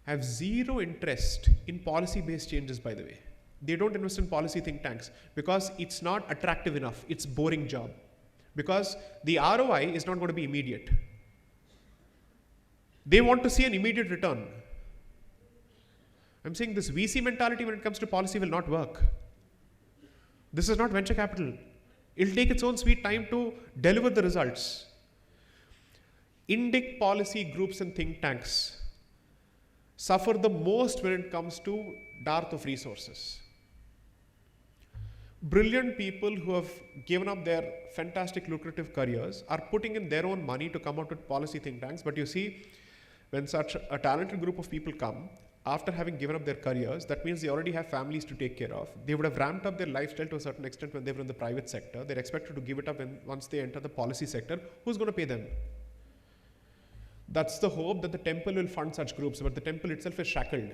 have zero interest in policy-based changes, by the way. They don't invest in policy think tanks because it's not attractive enough. It's boring job. Because the ROI is not going to be immediate. They want to see an immediate return. I'm saying this VC mentality when it comes to policy will not work. This is not venture capital. It'll take its own sweet time to deliver the results. INDIC policy groups and think tanks suffer the most when it comes to dearth of resources. Brilliant people who have given up their fantastic lucrative careers are putting in their own money to come out with policy think tanks. But you see, when such a talented group of people come, after having given up their careers, that means they already have families to take care of. They would have ramped up their lifestyle to a certain extent when they were in the private sector. They're expected to give it up once they enter the policy sector. Who's going to pay them? That's the hope that the temple will fund such groups, but the temple itself is shackled.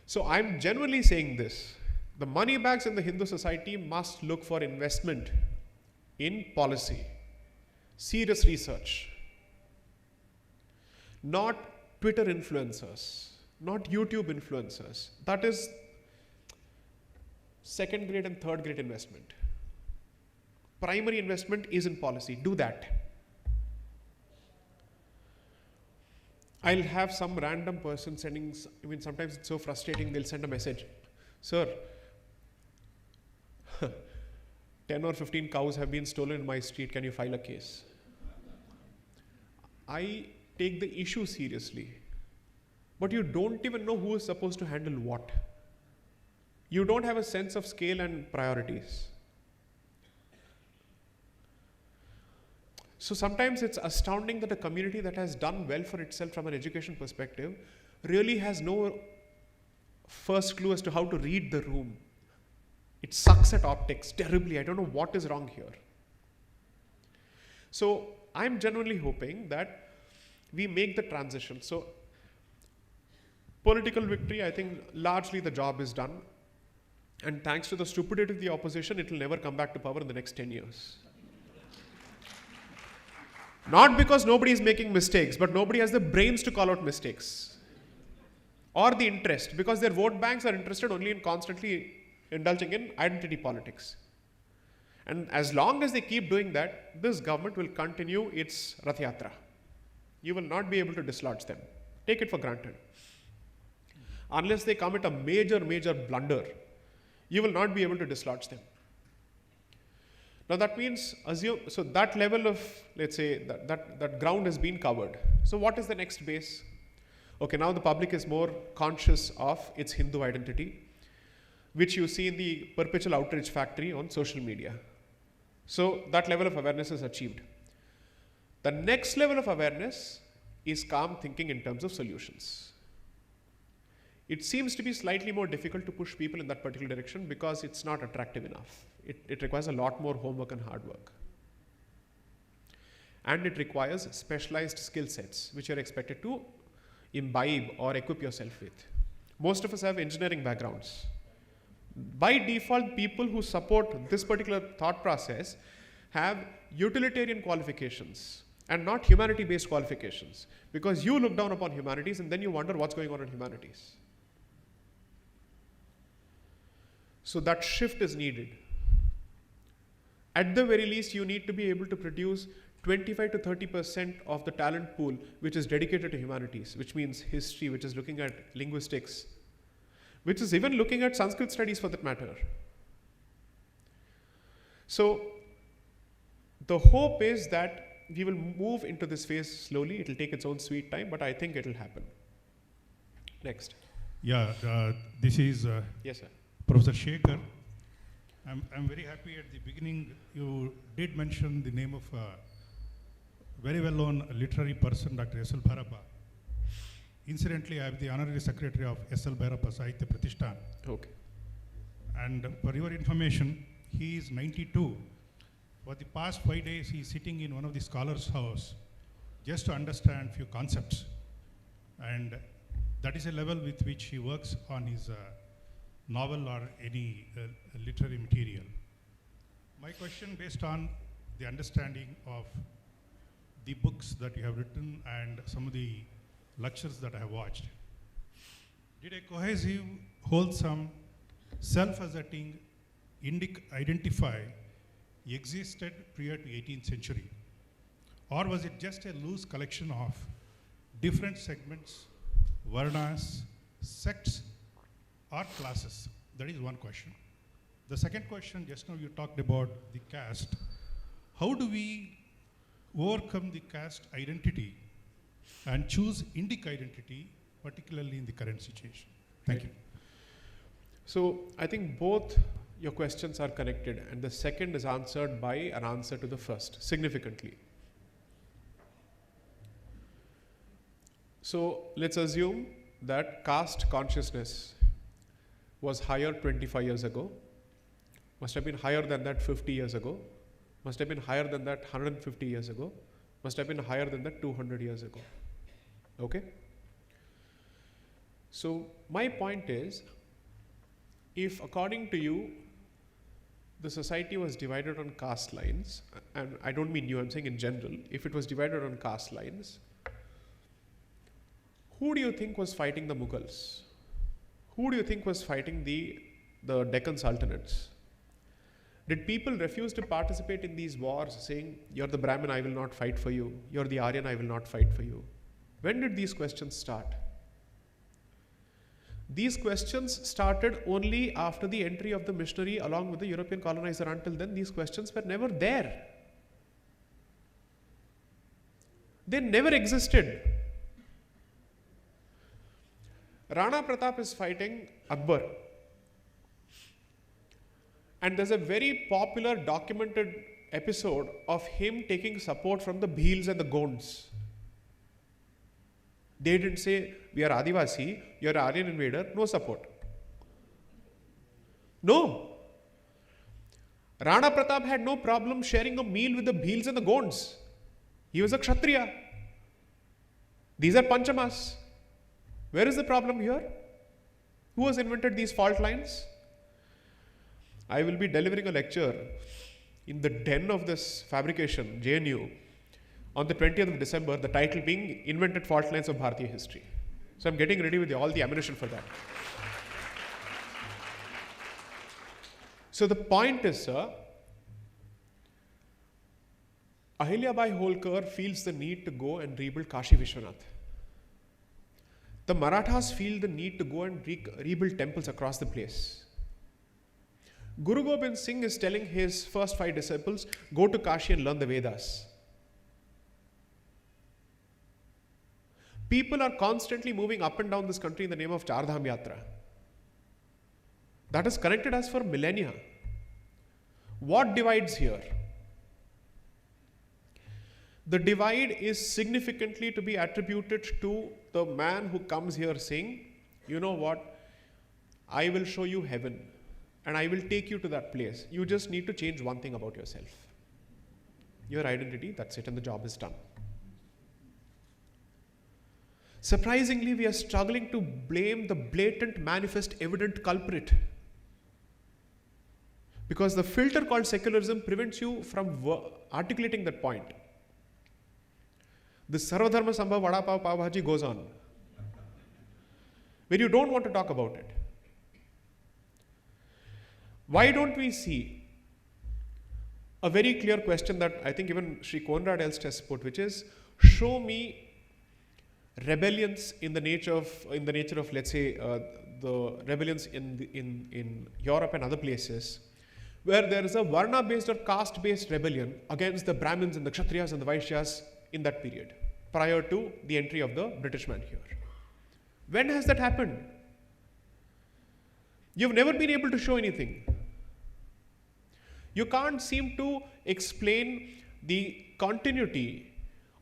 So I'm genuinely saying this. The money bags in the Hindu society must look for investment in policy, serious research, not Twitter influencers, not YouTube influencers. That is second grade and third grade investment. Primary investment is in policy. Do that. I'll have some random person sending, sometimes it's so frustrating, they'll send a message. Sir, 10 or 15 cows have been stolen in my street, can you file a case? I take the issue seriously, but you don't even know who is supposed to handle what. You don't have a sense of scale and priorities. So sometimes it's astounding that a community that has done well for itself from an education perspective really has no first clue as to how to read the room. It sucks at optics terribly. I don't know what is wrong here. So I'm genuinely hoping that we make the transition. So political victory, I think largely the job is done. And thanks to the stupidity of the opposition, it will never come back to power in the next 10 years. Not because nobody is making mistakes, but nobody has the brains to call out mistakes. Or the interest, because their vote banks are interested only in constantly indulging in identity politics. And as long as they keep doing that, this government will continue its Rath Yatra. You will not be able to dislodge them. Take it for granted. Unless they commit a major blunder, you will not be able to dislodge them. Now that means, so that level of, let's say, that ground has been covered. So what is the next base? Okay, now the public is more conscious of its Hindu identity, which you see in the perpetual outrage factory on social media. So that level of awareness is achieved. The next level of awareness is calm thinking in terms of solutions. It seems to be slightly more difficult to push people in that particular direction because it's not attractive enough. It requires a lot more homework and hard work. And it requires specialized skill sets, which you're expected to imbibe or equip yourself with. Most of us have engineering backgrounds. By default, people who support this particular thought process have utilitarian qualifications and not humanity-based qualifications, because you look down upon humanities and then you wonder what's going on in humanities. So that shift is needed. At the very least, you need to be able to produce 25 to 30% of the talent pool which is dedicated to humanities, which means history, which is looking at linguistics, which is even looking at Sanskrit studies for that matter. So the hope is that we will move into this phase slowly. It will take its own sweet time, but I think it will happen. Next. Yeah, this is Yes, sir. Professor Shekhar. I'm very happy at the beginning you did mention the name of a very well-known literary person, Dr. S.L. Bharapa. Incidentally, I am the honorary secretary of S.L. Bharapa Sahitya Pratishthan. Okay. And for your information, he is 92. For the past 5 days, he is sitting in one of the scholars' house just to understand few concepts. And that is a level with which he works on his novel or any literary material. My question, based on the understanding of the books that you have written and some of the lectures that I have watched, did a cohesive, wholesome, self-asserting Indic identify existed prior to 18th century? Or was it just a loose collection of different segments, varnas, sects, or classes? That is one question. The second question, just now you talked about the caste. How do we overcome the caste identity and choose Indic identity, particularly in the current situation? Thank you. So I think both your questions are connected, and the second is answered by an answer to the first, significantly. So let's assume that caste consciousness was higher 25 years ago, must have been higher than that 50 years ago, must have been higher than that 150 years ago, must have been higher than that 200 years ago. Okay? So my point is, if according to you, the society was divided on caste lines, and I don't mean you, I'm saying in general, if it was divided on caste lines, who do you think was fighting the Mughals? Who do you think was fighting the Deccan Sultanates? Did people refuse to participate in these wars, saying, you're the Brahmin, I will not fight for you, you're the Aryan, I will not fight for you? When did these questions start? These questions started only after the entry of the missionary along with the European colonizer. Until then, these questions were never there. They never existed. Rana Pratap is fighting Akbar. And there's a very popular documented episode of him taking support from the Bhils and the Gonds. They didn't say, we are Adivasi, you're an Aryan invader, no support. No. Rana Pratap had no problem sharing a meal with the Bhils and the Gonds. He was a Kshatriya. These are Panchamas. Where is the problem here? Who has invented these fault lines? I will be delivering a lecture in the den of this fabrication, JNU, on the 20th of December, the title being Invented Fault Lines of Bharatiya History. So I'm getting ready with all the ammunition for that. So the point is, sir, Ahilyabai Holkar feels the need to go and rebuild Kashi Vishwanath. The Marathas feel the need to go and rebuild temples across the place. Guru Gobind Singh is telling his first 5 disciples, go to Kashi and learn the Vedas. People are constantly moving up and down this country in the name of Char Dham Yatra. That has connected us for millennia. What divides here? The divide is significantly to be attributed to the man who comes here saying, you know what, I will show you heaven and I will take you to that place. You just need to change one thing about yourself. Your identity, that's it, and the job is done. Surprisingly, we are struggling to blame the blatant, manifest, evident culprit. Because the filter called secularism prevents you from articulating that point. The Sarvadharma Sambhav Vada Pav Pav Bhaji goes on, where you don't want to talk about it. Why don't we see a very clear question that I think even Sri Konrad Elst has put, which is, show me rebellions in the nature of let's say the rebellions in Europe and other places, where there is a Varna-based or caste-based rebellion against the Brahmins and the Kshatriyas and the Vaishyas in that period, prior to the entry of the British man here. When has that happened? You've never been able to show anything. You can't seem to explain the continuity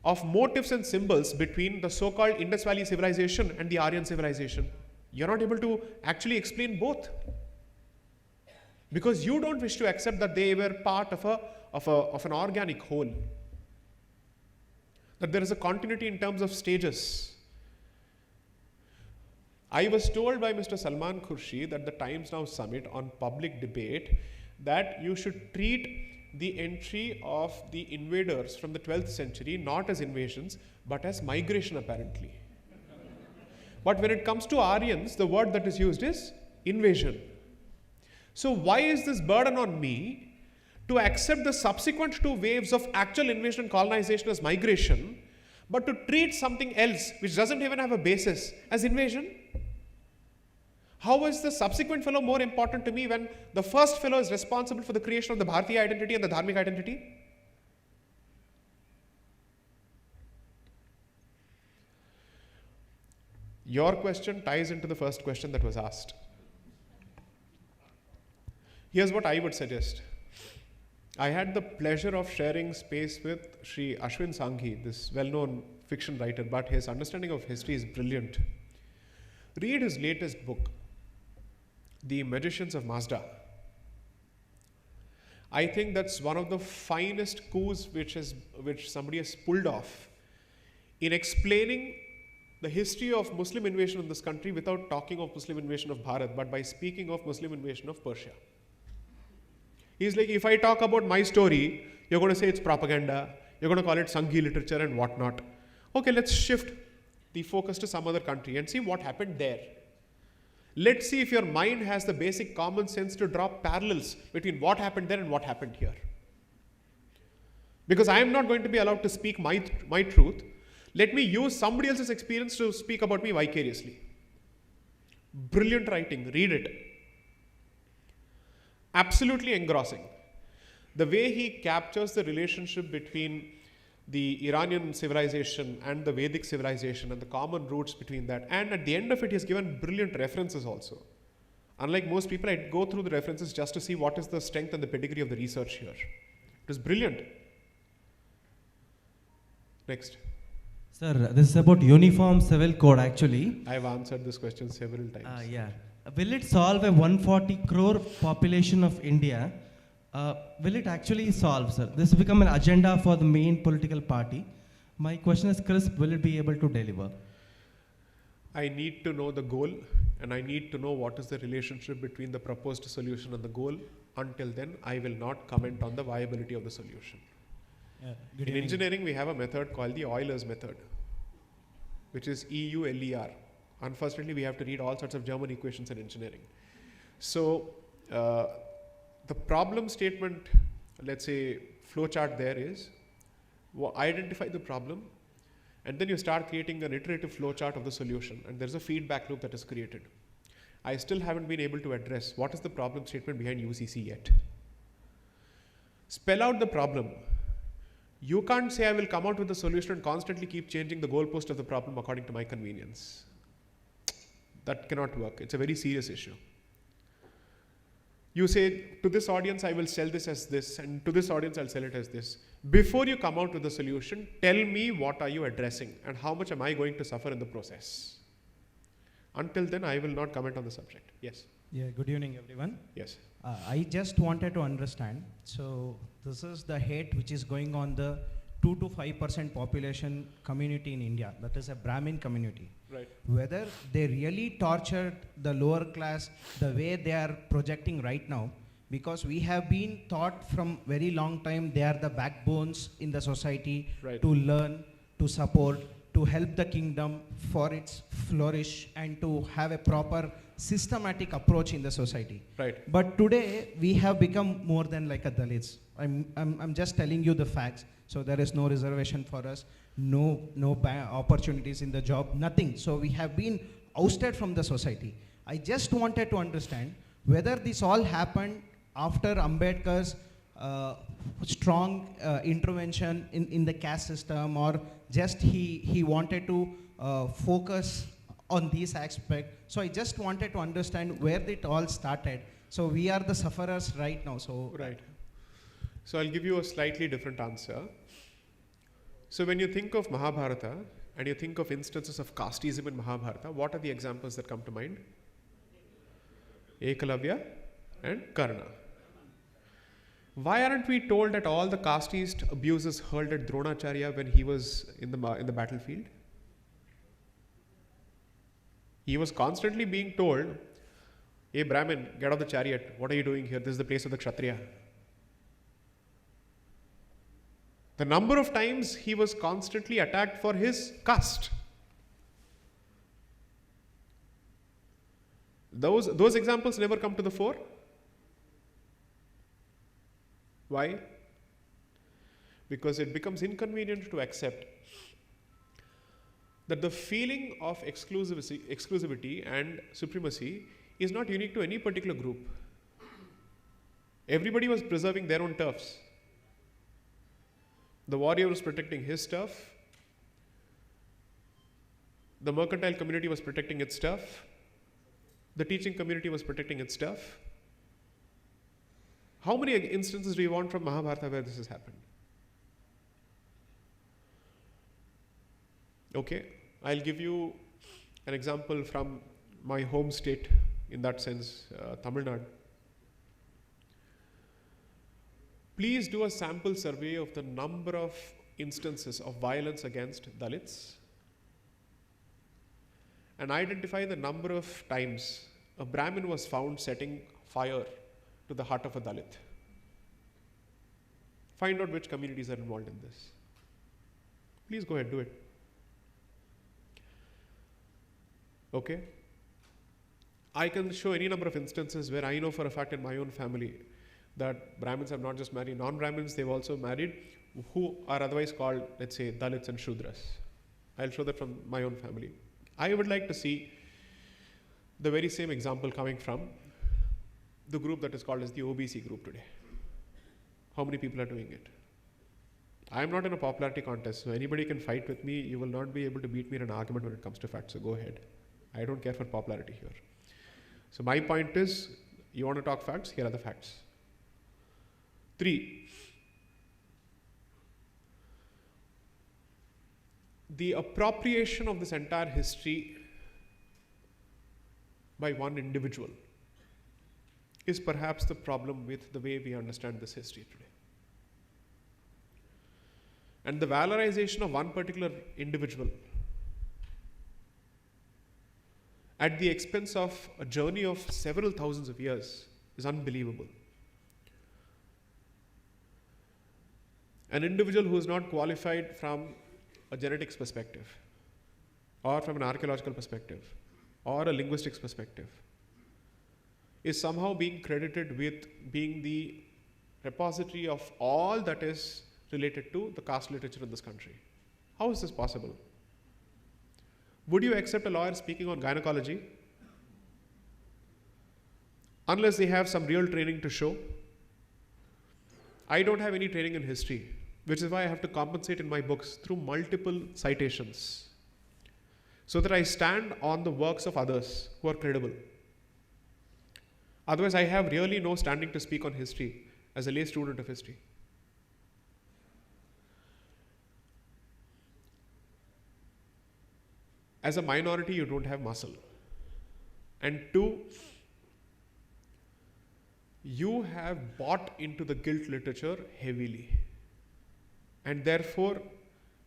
of motifs and symbols between the so-called Indus Valley civilization and the Aryan civilization. You're not able to actually explain both, because you don't wish to accept that they were part of an organic whole, that there is a continuity in terms of stages. I was told by Mr. Salman Khurshid at the Times Now Summit on public debate that you should treat the entry of the invaders from the 12th century not as invasions, but as migration apparently. But when it comes to Aryans, the word that is used is invasion. So why is this burden on me to accept the subsequent two waves of actual invasion and colonization as migration, but to treat something else which doesn't even have a basis as invasion? How is the subsequent fellow more important to me when the first fellow is responsible for the creation of the Bharatiya identity and the Dharmic identity? Your question ties into the first question that was asked. Here's what I would suggest. I had the pleasure of sharing space with Sri Ashwin Sanghi, this well-known fiction writer, but his understanding of history is brilliant. Read his latest book, The Magicians of Mazda. I think that's one of the finest coups which somebody has pulled off in explaining the history of Muslim invasion in this country without talking of Muslim invasion of Bharat, but by speaking of Muslim invasion of Persia. He's like, if I talk about my story, you're going to say it's propaganda, you're going to call it Sanghi literature and whatnot. Okay, let's shift the focus to some other country and see what happened there. Let's see if your mind has the basic common sense to draw parallels between what happened there and what happened here. Because I am not going to be allowed to speak my truth. Let me use somebody else's experience to speak about me vicariously. Brilliant writing, read it. Absolutely engrossing. The way he captures the relationship between the Iranian civilization and the Vedic civilization and the common roots between that. And at the end of it, he has given brilliant references also. Unlike most people, I go through the references just to see what is the strength and the pedigree of the research here. It was brilliant. Next. Sir, this is about Uniform Civil Code actually. I have answered this question several times. Yeah. Will it solve a 140 crore population of India? Will it actually solve, sir? This will become an agenda for the main political party. My question is crisp, will it be able to deliver? I need to know the goal, and I need to know what is the relationship between the proposed solution and the goal. Until then, I will not comment on the viability of the solution. In engineering, we have a method called the Euler's method, which is EULER. Unfortunately, we have to read all sorts of German equations in engineering. So, the problem statement, let's say, flowchart there is, identify the problem, and then you start creating an iterative flowchart of the solution, and there's a feedback loop that is created. I still haven't been able to address what is the problem statement behind UCC yet. Spell out the problem. You can't say I will come out with a solution and constantly keep changing the goalpost of the problem according to my convenience. That cannot work. It's a very serious issue. You say, to this audience, I will sell this as this, and to this audience, I'll sell it as this. Before you come out with the solution, tell me what are you addressing and how much am I going to suffer in the process. Until then, I will not comment on the subject. Yes. Yeah, good evening, everyone. Yes. I just wanted to understand. So this is the hate which is going on the 2 to 5% population community in India. That is a Brahmin community. Right. Whether they really tortured the lower class the way they are projecting right now, because we have been taught from very long time they are the backbones in the society, right, to learn, to support, to help the kingdom for its flourish and to have a proper systematic approach in the society. Right. But today we have become more than like a Dalits. I'm just telling you the facts. So there is no reservation for us, no opportunities in the job, nothing. So we have been ousted from the society. I just wanted to understand whether this all happened after Ambedkar's strong intervention in the caste system, or just he wanted to focus on these aspects. So I just wanted to understand where it all started. So we are the sufferers right now. So right. So I'll give you a slightly different answer. So when you think of Mahabharata and you think of instances of casteism in Mahabharata, what are the examples that come to mind? Ekalavya and Karna. Why aren't we told that all the casteist abuses hurled at Dronacharya when he was in the battlefield? He was constantly being told, "Hey Brahmin, get off the chariot. What are you doing here? This is the place of the Kshatriya." The number of times he was constantly attacked for his caste. Those examples never come to the fore. Why? Because it becomes inconvenient to accept that the feeling of exclusivity and supremacy is not unique to any particular group. Everybody was preserving their own turfs. The warrior was protecting his turf. The mercantile community was protecting its turf. The teaching community was protecting its turf. How many instances do you want from Mahabharata where this has happened? Okay, I'll give you an example from my home state, in that sense, Tamil Nadu. Please do a sample survey of the number of instances of violence against Dalits and identify the number of times a Brahmin was found setting fire to the hut of a Dalit. Find out which communities are involved in this. Please go ahead, do it. Okay? I can show any number of instances where I know for a fact in my own family that Brahmins have not just married non-Brahmins, they've also married who are otherwise called, let's say, Dalits and Shudras. I'll show that from my own family. I would like to see the very same example coming from the group that is called as the OBC group today. How many people are doing it? I am not in a popularity contest, so anybody can fight with me. You will not be able to beat me in an argument when it comes to facts, so go ahead. I don't care for popularity here. So my point is, you want to talk facts? Here are the facts. 3. The appropriation of this entire history by one individual is perhaps the problem with the way we understand this history today. And the valorization of one particular individual at the expense of a journey of several thousands of years is unbelievable. An individual who is not qualified from a genetics perspective, or from an archaeological perspective, or a linguistics perspective, is somehow being credited with being the repository of all that is related to the caste literature in this country. How is this possible? Would you accept a lawyer speaking on gynecology unless they have some real training to show? I don't have any training in history, which is why I have to compensate in my books through multiple citations, so that I stand on the works of others who are credible. Otherwise, I have really no standing to speak on history as a lay student of history. As a minority, you don't have muscle. And 2, you have bought into the guilt literature heavily. And therefore,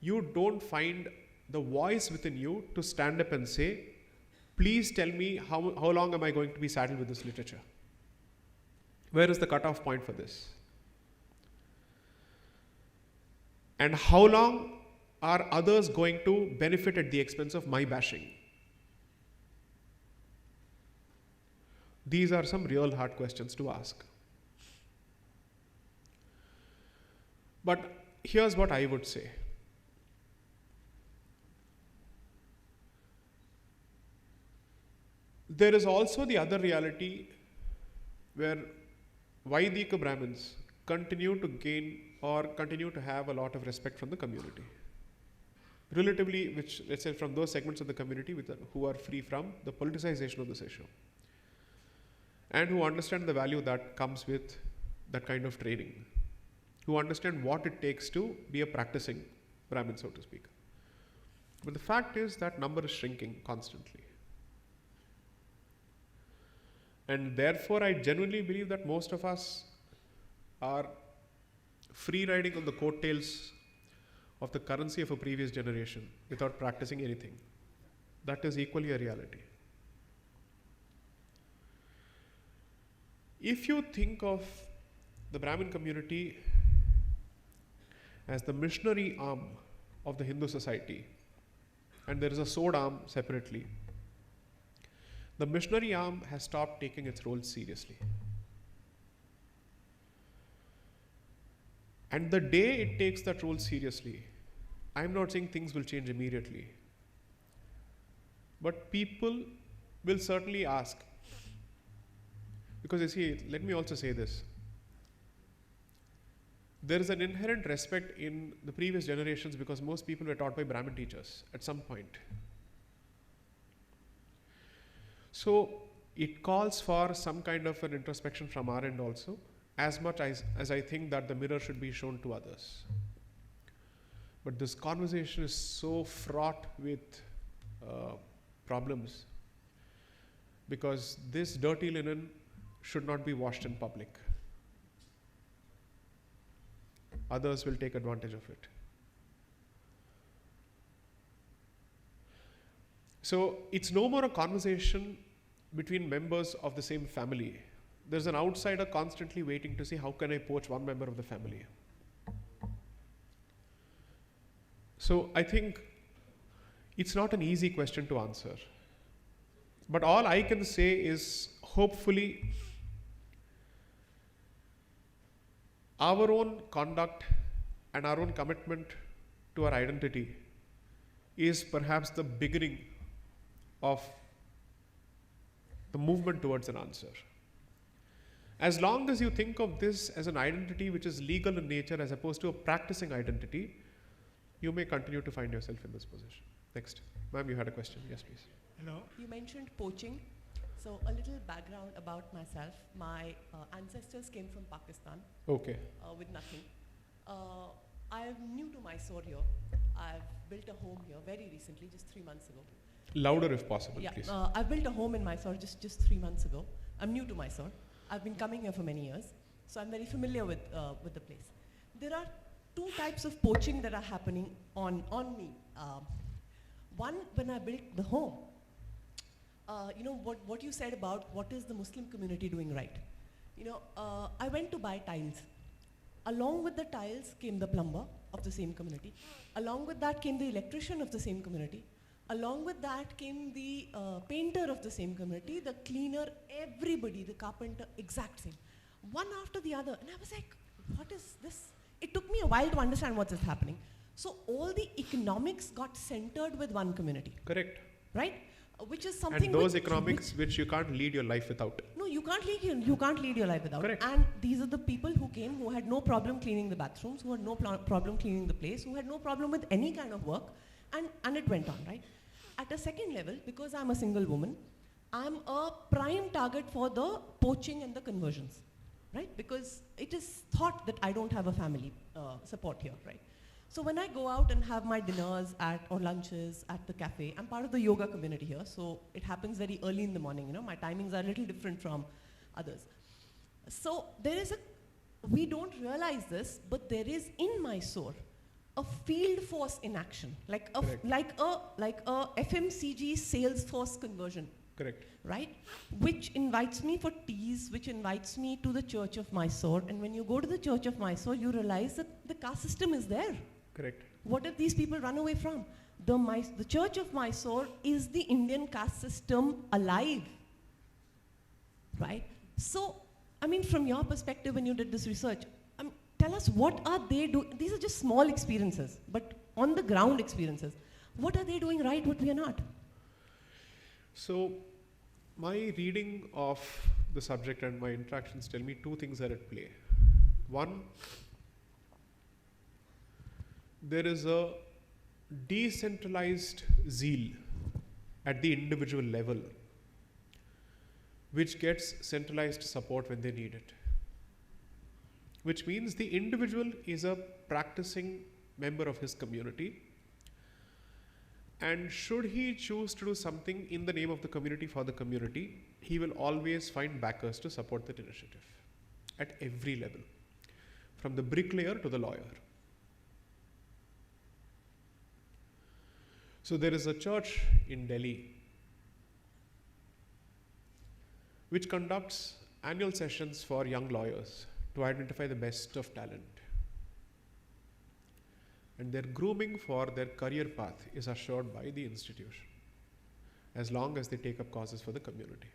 you don't find the voice within you to stand up and say, please tell me how long am I going to be saddled with this literature? Where is the cutoff point for this? And how long are others going to benefit at the expense of my bashing? These are some real hard questions to ask. But here's what I would say. There is also the other reality where Vaidika Brahmins continue to gain or continue to have a lot of respect from the community. Relatively, which, let's say, from those segments of the community who are free from the politicization of this issue and who understand the value that comes with that kind of training, who understand what it takes to be a practicing Brahmin, so to speak. But the fact is that number is shrinking constantly. And therefore, I genuinely believe that most of us are free riding on the coattails of the currency of a previous generation without practicing anything. That is equally a reality. If you think of the Brahmin community as the missionary arm of the Hindu society, and there is a sword arm separately, the missionary arm has stopped taking its role seriously. And the day it takes that role seriously, I'm not saying things will change immediately, but people will certainly ask. Because you see, let me also say this. There is an inherent respect in the previous generations because most people were taught by Brahmin teachers at some point. So it calls for some kind of an introspection from our end also, as much as I think that the mirror should be shown to others. But this conversation is so fraught with problems because this dirty linen should not be washed in public. Others will take advantage of it. So it's no more a conversation between members of the same family. There's an outsider constantly waiting to see how can I poach one member of the family. So I think it's not an easy question to answer. But all I can say is hopefully our own conduct and our own commitment to our identity is perhaps the beginning of the movement towards an answer. As long as you think of this as an identity which is legal in nature as opposed to a practicing identity, you may continue to find yourself in this position. Next. Ma'am, you had a question. Yes, please. Hello. You mentioned poaching. So a little background about myself. My ancestors came from Pakistan. Okay. With nothing. I'm new to Mysore here. I've built a home here very recently, just 3 months ago. Louder if possible, yeah, please. I've built a home in Mysore just 3 months ago. I'm new to Mysore. I've been coming here for many years, so I'm very familiar with the place. There are two types of poaching that are happening on me. One, when I built the home, you know what you said about what is the Muslim community doing right. You know, I went to buy tiles. Along with the tiles came the plumber of the same community. Along with that came the electrician of the same community. Along with that came the painter of the same community, the cleaner, everybody, the carpenter, exact same. One after the other. And I was like, what is this? It took me a while to understand what is happening. So all the economics got centered with one community. Correct. Right? Which is something. And those economics which you can't lead your life without. No, you can't lead your life without. Correct. And these are the people who came who had no problem cleaning the bathrooms, who had no problem cleaning the place, who had no problem with any kind of work. And it went on, right? At a second level, because I'm a single woman, I'm a prime target for the poaching and the conversions, right? Because it is thought that I don't have a family support here, right? So when I go out and have my dinners or lunches at the cafe, I'm part of the yoga community here, so it happens very early in the morning, you know, my timings are a little different from others. So there is we don't realize this, but there is in Mysore a field force in action, like a FMCG sales force conversion. Correct. Right? Which invites me for teas, which invites me to the Church of Mysore. And when you go to the Church of Mysore, you realize that the caste system is there. Correct. What have these people run away from? The Church of Mysore is the Indian caste system alive. Right? So, I mean, from your perspective, when you did this research, tell us what are they doing? These are just small experiences, but on the ground experiences. What are they doing right, what we are not? So, my reading of the subject and my interactions tell me two things are at play. One, there is a decentralized zeal at the individual level which gets centralized support when they need it. Which means the individual is a practicing member of his community, and should he choose to do something in the name of the community for the community, he will always find backers to support that initiative at every level, from the bricklayer to the lawyer. So there is a church in Delhi which conducts annual sessions for young lawyers to identify the best of talent. And their grooming for their career path is assured by the institution, as long as they take up causes for the community.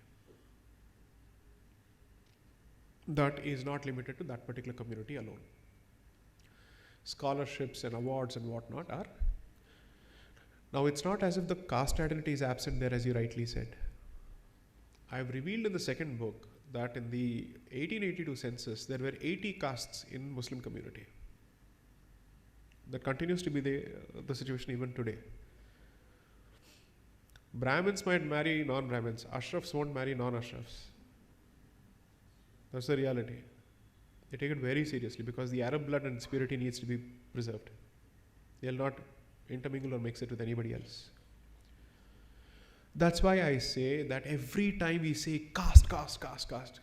That is not limited to that particular community alone. Scholarships and awards and whatnot are. Now, it's not as if the caste identity is absent there, as you rightly said. I have revealed in the second book that in the 1882 census, there were 80 castes in Muslim community. That continues to be the situation even today. Brahmins might marry non-Brahmins. Ashrafs won't marry non-Ashrafs. That's the reality. They take it very seriously because the Arab blood and its purity needs to be preserved. They'll not intermingle or mix it with anybody else. That's why I say that every time we say caste, caste, caste, caste,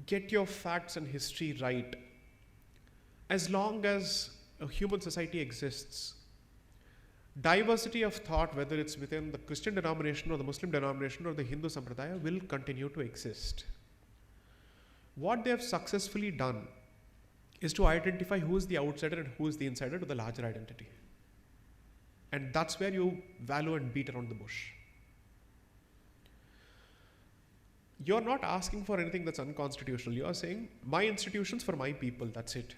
get your facts and history right. As long as a human society exists, diversity of thought, whether it's within the Christian denomination or the Muslim denomination or the Hindu sampradaya, will continue to exist. What they have successfully done is to identify who is the outsider and who is the insider to the larger identity. And that's where you wallow and beat around the bush. You're not asking for anything that's unconstitutional. You're saying, my institutions for my people, that's it.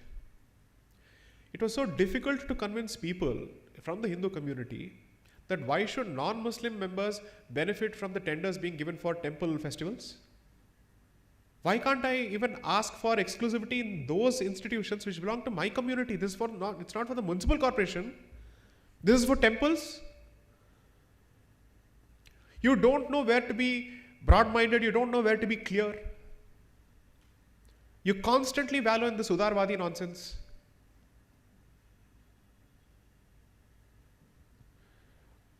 It was so difficult to convince people from the Hindu community that why should non-Muslim members benefit from the tenders being given for temple festivals? Why can't I even ask for exclusivity in those institutions which belong to my community? This is for not, it's not for the municipal corporation. This is for temples. You don't know where to be broad-minded. You don't know where to be clear. You constantly wallow in the Udarvadi nonsense.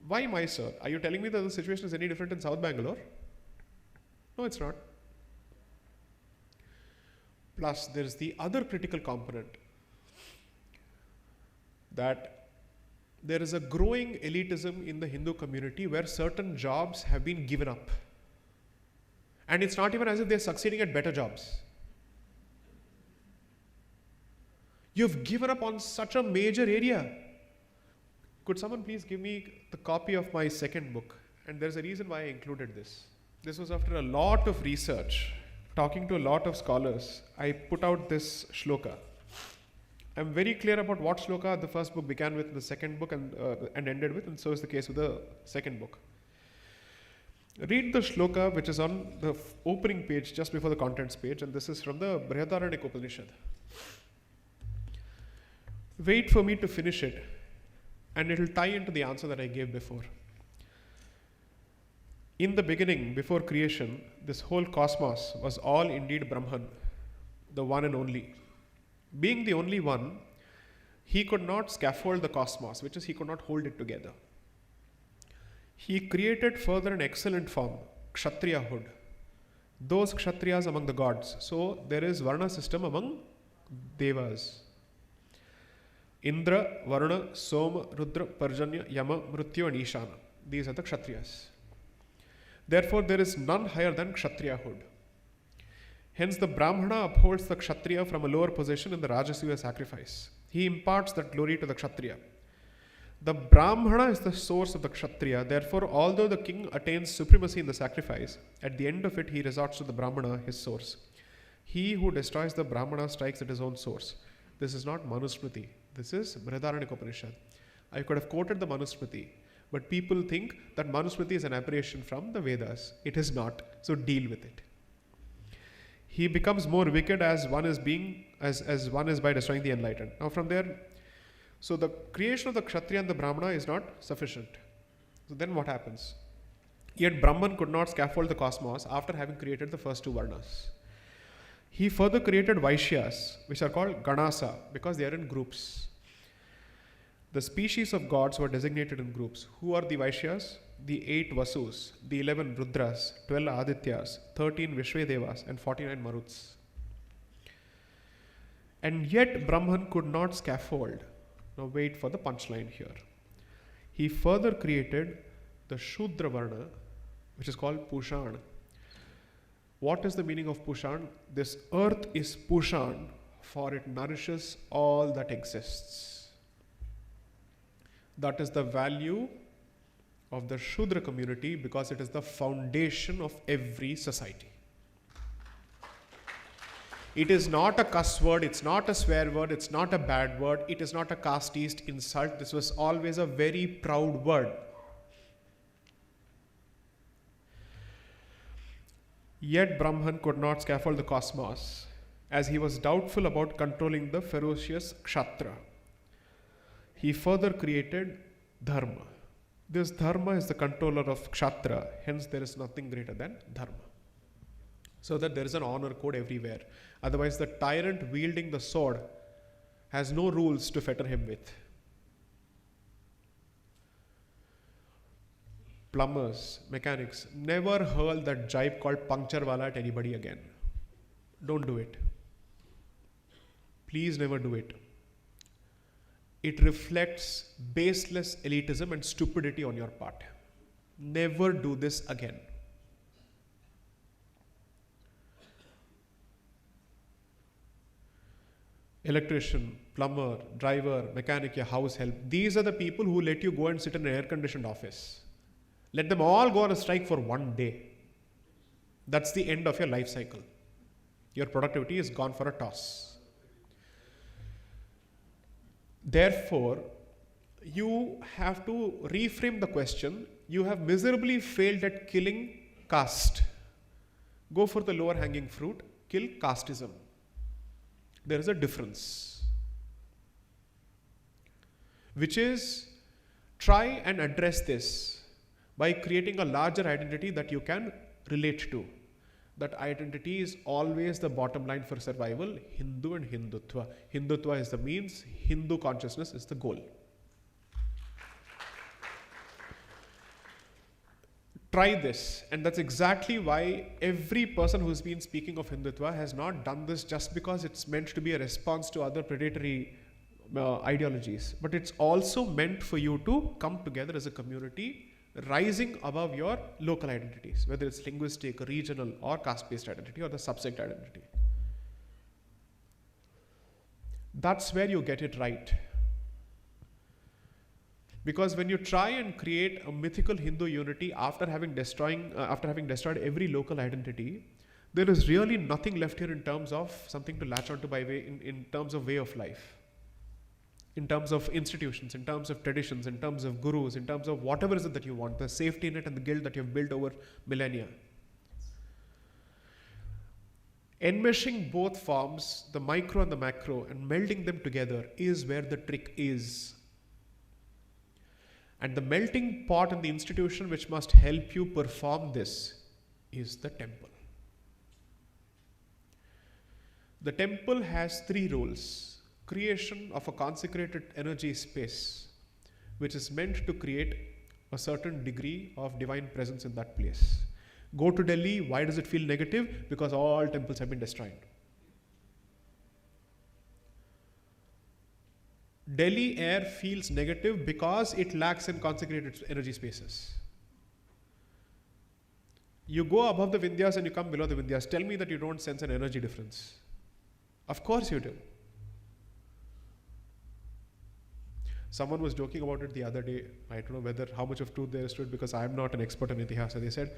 Why Mysore? Are you telling me that the situation is any different in South Bangalore? No, it's not. Plus, there is the other critical component that there is a growing elitism in the Hindu community where certain jobs have been given up. And it's not even as if they're succeeding at better jobs. You've given up on such a major area. Could someone please give me the copy of my second book? And there's a reason why I included this. This was after a lot of research, talking to a lot of scholars. I put out this shloka. I'm very clear about what shloka the first book began with, the second book and ended with, and so is the case with the second book. Read the shloka which is on the opening page just before the contents page, and this is from the Brihadaranyaka Upanishad. Wait for me to finish it, and it will tie into the answer that I gave before. In the beginning, before creation, this whole cosmos was all indeed Brahman, the one and only. Being the only one, he could not scaffold the cosmos, which is he could not hold it together. He created further an excellent form, Kshatriyahood. Those Kshatriyas among the gods. So there is Varna system among Devas. Indra, Varuna, Soma, Rudra, Parjanya, Yama, Mrityu and Ishana. These are the Kshatriyas. Therefore, there is none higher than Kshatriyahood. Hence, the Brahmana upholds the Kshatriya from a lower position in the Rajasuya sacrifice. He imparts that glory to the Kshatriya. The Brahmana is the source of the Kshatriya. Therefore, although the king attains supremacy in the sacrifice, at the end of it, he resorts to the Brahmana, his source. He who destroys the Brahmana strikes at his own source. This is not Manusmriti. This is Brihadaranyaka Upanishad. I could have quoted the Manusmriti, But people think that Manusmriti is an aberration from the Vedas. It is not. So deal with it. He becomes more wicked as one is by destroying the enlightened. Now from there, so the creation of the Kshatriya and the Brahmana is not sufficient. So then what happens? Yet Brahman could not scaffold the cosmos after having created the first two Varnas. He further created Vaishyas, which are called Ganasa, because they are in groups. The species of gods were designated in groups. Who are the Vaishyas? The 8 Vasus, the 11 Rudras, 12 Adityas, 13 Vishvedevas, and 49 Maruts. And yet Brahman could not scaffold. Now wait for the punchline here. He further created the Shudra Varna, which is called Pushan. What is the meaning of Pushan? This earth is Pushan, for it nourishes all that exists. That is the value of the Shudra community, because it is the foundation of every society. It is not a cuss word, it's not a swear word, it's not a bad word, it is not a casteist insult. This was always a very proud word. Yet Brahman could not scaffold the cosmos, as he was doubtful about controlling the ferocious Kshatriya. He further created Dharma. This Dharma is the controller of Kshatriya, hence there is nothing greater than Dharma. So that there is an honor code everywhere. Otherwise the tyrant wielding the sword has no rules to fetter him with. Plumbers, mechanics, never hurl that jibe called puncture wala at anybody again. Don't do it. Please never do it. It reflects baseless elitism and stupidity on your part. Never do this again. Electrician, plumber, driver, mechanic, your house help. These are the people who let you go and sit in an air-conditioned office. Let them all go on a strike for one day. That's the end of your life cycle. Your productivity is gone for a toss. Therefore, you have to reframe the question. You have miserably failed at killing caste. Go for the lower hanging fruit, kill casteism. There is a difference, which is try and address this by creating a larger identity that you can relate to. That identity is always the bottom line for survival. Hindu and Hindutva. Hindutva is the means, Hindu consciousness is the goal. Try this, and that's exactly why every person who's been speaking of Hindutva has not done this just because it's meant to be a response to other predatory ideologies, but it's also meant for you to come together as a community, rising above your local identities, whether it's linguistic, regional, or caste-based identity, or the subsect identity. That's where you get it right. Because when you try and create a mythical Hindu unity after having destroyed every local identity, there is really nothing left here in terms of something to latch onto in terms of way of life, in terms of institutions, in terms of traditions, in terms of gurus, in terms of whatever is it that you want, the safety net and the guild that you've built over millennia. Enmeshing both forms, the micro and the macro, and melding them together is where the trick is. And the melting pot in the institution which must help you perform this is the temple. The temple has 3 roles. Creation of a consecrated energy space, which is meant to create a certain degree of divine presence in that place. Go to Delhi, why does it feel negative? Because all temples have been destroyed. Delhi air feels negative because it lacks in consecrated energy spaces. You go above the Vindhyas and you come below the Vindhyas. Tell me that you don't sense an energy difference. Of course you do. Someone was joking about it the other day. I don't know how much of truth there is to it, because I am not an expert in Itihasa. They said,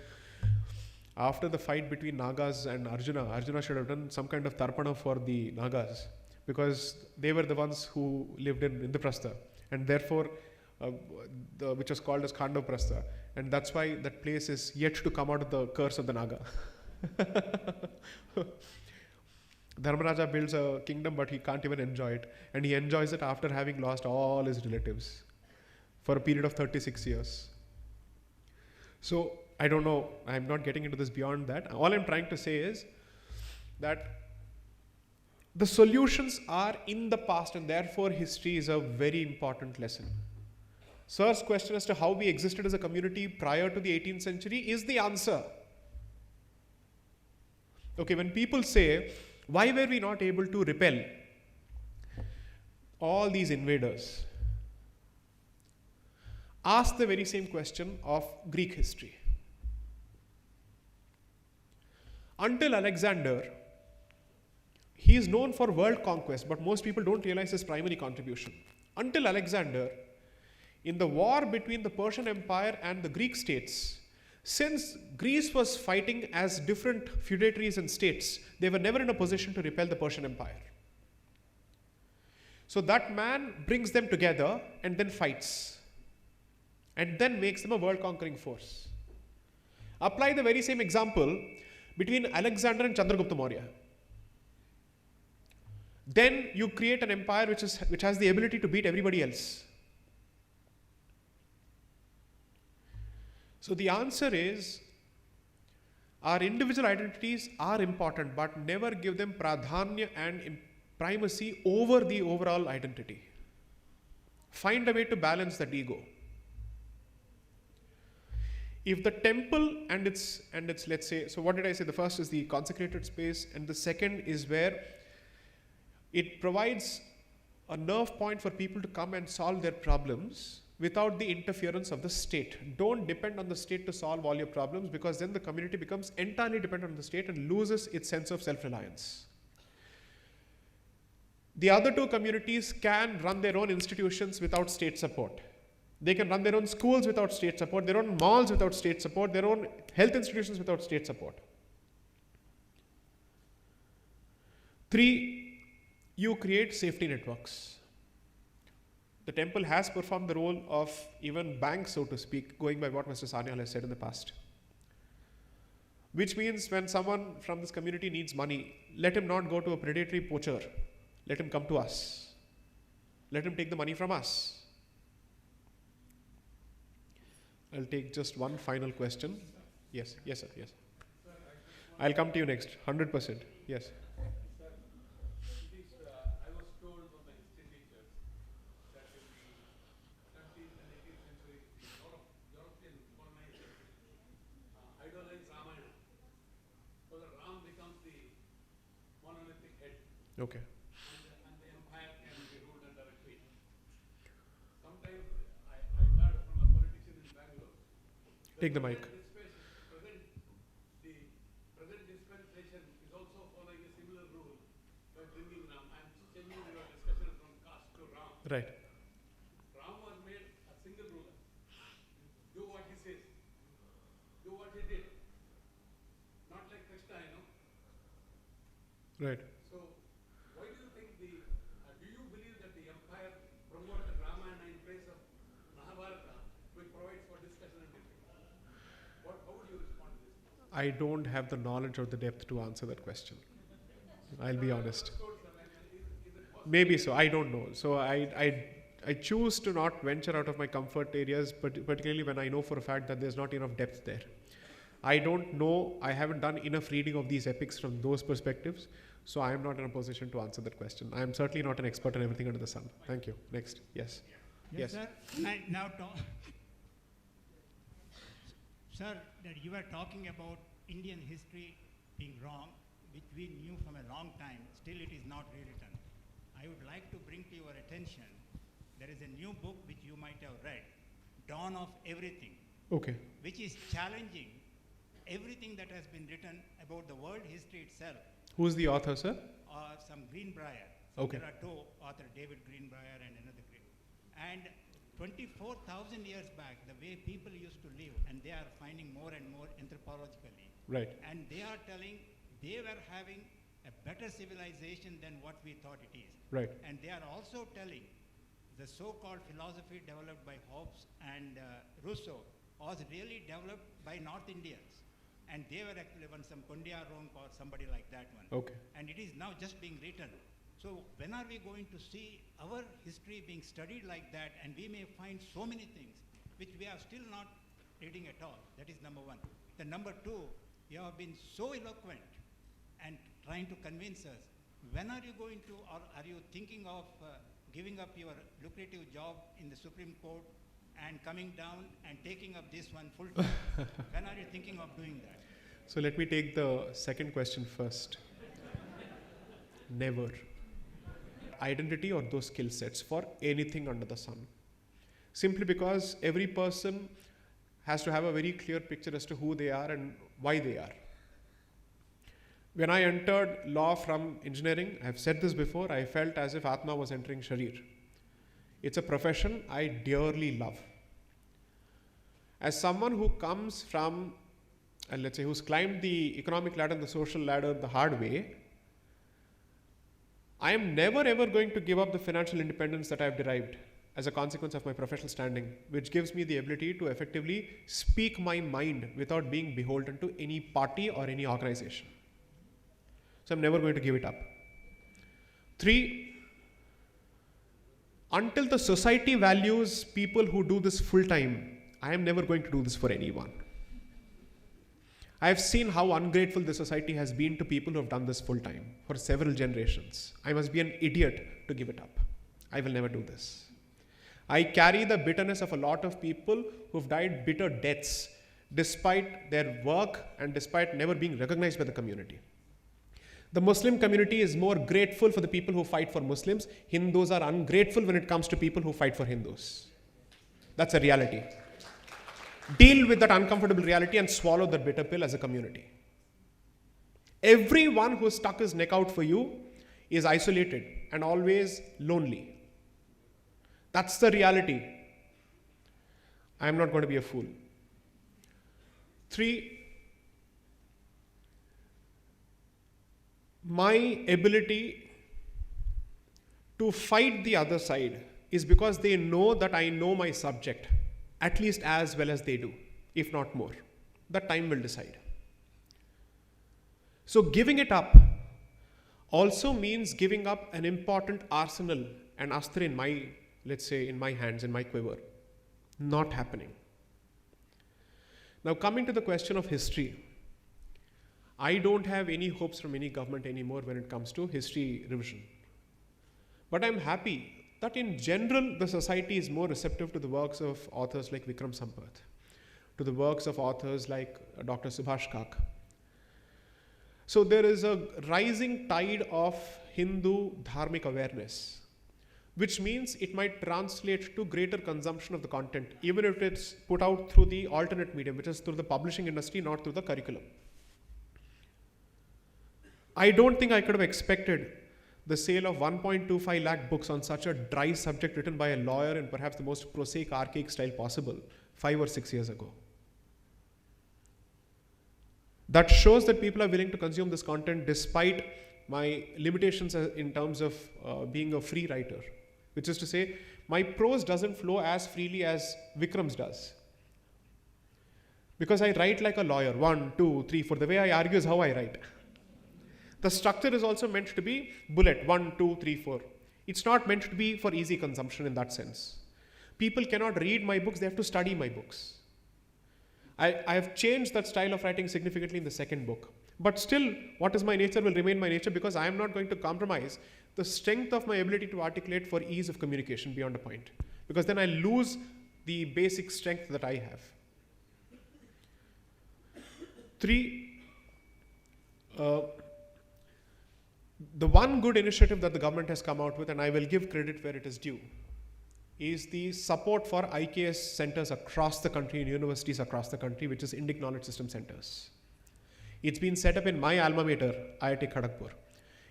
after the fight between Nagas and Arjuna should have done some kind of tarpana for the Nagas, because they were the ones who lived in Indraprastha, and therefore which was called as Khandaprastha, and that's why that place is yet to come out of the curse of the Naga. Dharmaraja builds a kingdom, but he can't even enjoy it, and he enjoys it after having lost all his relatives for a period of 36 years. So I don't know, I'm not getting into this beyond that. All I'm trying to say is that the solutions are in the past, and therefore history is a very important lesson. Sir's question as to how we existed as a community prior to the 18th century is the answer. Okay, when people say, why were we not able to repel all these invaders? Ask the very same question of Greek history. Until Alexander, he is known for world conquest, but most people don't realize his primary contribution. Until Alexander, in the war between the Persian Empire and the Greek states, since Greece was fighting as different feudatories and states, they were never in a position to repel the Persian Empire. So that man brings them together and then fights, and then makes them a world conquering force. Apply the very same example between Alexander and Chandragupta Maurya. Then you create an empire which has the ability to beat everybody else. So the answer is, our individual identities are important, but never give them pradhanya and primacy over the overall identity. Find a way to balance that ego. If the temple and its let's say, so what did I say? The first is the consecrated space, and the second is where it provides a nerve point for people to come and solve their problems without the interference of the state. Don't depend on the state to solve all your problems, because then the community becomes entirely dependent on the state and loses its sense of self-reliance. The other two communities can run their own institutions without state support. They can run their own schools without state support, their own malls without state support, their own health institutions without state support. 3, you create safety networks. The temple has performed the role of even bank, so to speak, going by what Mr. Sanyal has said in the past. Which means when someone from this community needs money, let him not go to a predatory poacher. Let him come to us. Let him take the money from us. I'll take just one final question. Yes, yes, sir, yes. I'll come to you next, 100%. Yes. Okay. And the empire can be ruled under a queen. Sometimes I heard from a politician in Bangalore. Take the mic. The present dispensation is also following a similar rule by bringing Ram. I am changing your discussion from caste to Ram. Right. Ram was made a single ruler. Do what he says. Do what he did. Not like Krishna, you know. Right. I don't have the knowledge or the depth to answer that question. I'll be honest. Maybe so, I don't know. So I choose to not venture out of my comfort areas, particularly when I know for a fact that there's not enough depth there. I don't know, I haven't done enough reading of these epics from those perspectives, so I am not in a position to answer that question. I am certainly not an expert on everything under the sun. Thank you. Next. Yes. Yes, sir. Now, sir, that you were talking about Indian history being wrong, which we knew from a long time, still it is not rewritten. I would like to bring to your attention, there is a new book which you might have read, Dawn of Everything. Okay. Which is challenging everything that has been written about the world history itself. Who's the author, sir? Some Greenbrier. Okay. There are two authors, David Greenbrier and another And 24,000 years back, the way people used to live, and they are finding more and more anthropologically. Right. And they are telling they were having a better civilization than what we thought it is. Right. And they are also telling the so-called philosophy developed by Hobbes and Rousseau was really developed by North Indians. And they were actually one, some Kondia Ronk or somebody like that one. Okay. And it is now just being written. So when are we going to see our history being studied like that, and we may find so many things which we are still not reading at all? That is number one. The number two, you have been so eloquent and trying to convince us. When are you going to, or are you thinking of giving up your lucrative job in the Supreme Court and coming down and taking up this one full time? When are you thinking of doing that? So let me take the second question first. Never. Identity or those skill sets for anything under the sun. Simply because every person has to have a very clear picture as to who they are and why they are. When I entered law from engineering, I've said this before, I felt as if Atma was entering Sharir. It's a profession I dearly love. As someone who comes from, let's say, who's climbed the economic ladder and the social ladder the hard way, I am never ever going to give up the financial independence that I have derived as a consequence of my professional standing, which gives me the ability to effectively speak my mind without being beholden to any party or any organization. So I'm never going to give it up. 3, until the society values people who do this full time, I am never going to do this for anyone. I have seen how ungrateful the society has been to people who have done this full time for several generations. I must be an idiot to give it up. I will never do this. I carry the bitterness of a lot of people who've died bitter deaths despite their work and despite never being recognized by the community. The Muslim community is more grateful for the people who fight for Muslims. Hindus are ungrateful when it comes to people who fight for Hindus. That's a reality. Deal with that uncomfortable reality and swallow that bitter pill as a community. Everyone who stuck his neck out for you is isolated and always lonely. That's the reality. I am not going to be a fool. 3, my ability to fight the other side is because they know that I know my subject at least as well as they do, if not more. That time will decide. So giving it up also means giving up an important arsenal and astra in my, let's say, in my hands, in my quiver. Not happening. Now coming to the question of history, I don't have any hopes from any government anymore when it comes to history revision. But I'm happy that in general the society is more receptive to the works of authors like Vikram Sampath, to the works of authors like Dr. Subhash Kak. So there is a rising tide of Hindu dharmic awareness, which means it might translate to greater consumption of the content, even if it's put out through the alternate medium, which is through the publishing industry, not through the curriculum. I don't think I could have expected the sale of 1.25 lakh books on such a dry subject written by a lawyer in perhaps the most prosaic, archaic style possible 5 or 6 years ago. That shows that people are willing to consume this content despite my limitations in terms of being a free writer, which is to say, my prose doesn't flow as freely as Vikram's does. Because I write like a lawyer, 1, 2, 3, 4. The way I argue is how I write. The structure is also meant to be bullet, 1, 2, 3, 4. It's not meant to be for easy consumption in that sense. People cannot read my books, they have to study my books. I have changed that style of writing significantly in the second book. But still, what is my nature will remain my nature, because I am not going to compromise the strength of my ability to articulate for ease of communication beyond a point. Because then I lose the basic strength that I have. 3, the one good initiative that the government has come out with, and I will give credit where it is due, is the support for IKS centers across the country and universities across the country, which is INDIC Knowledge System Centers. It's been set up in my alma mater, IIT Kharagpur.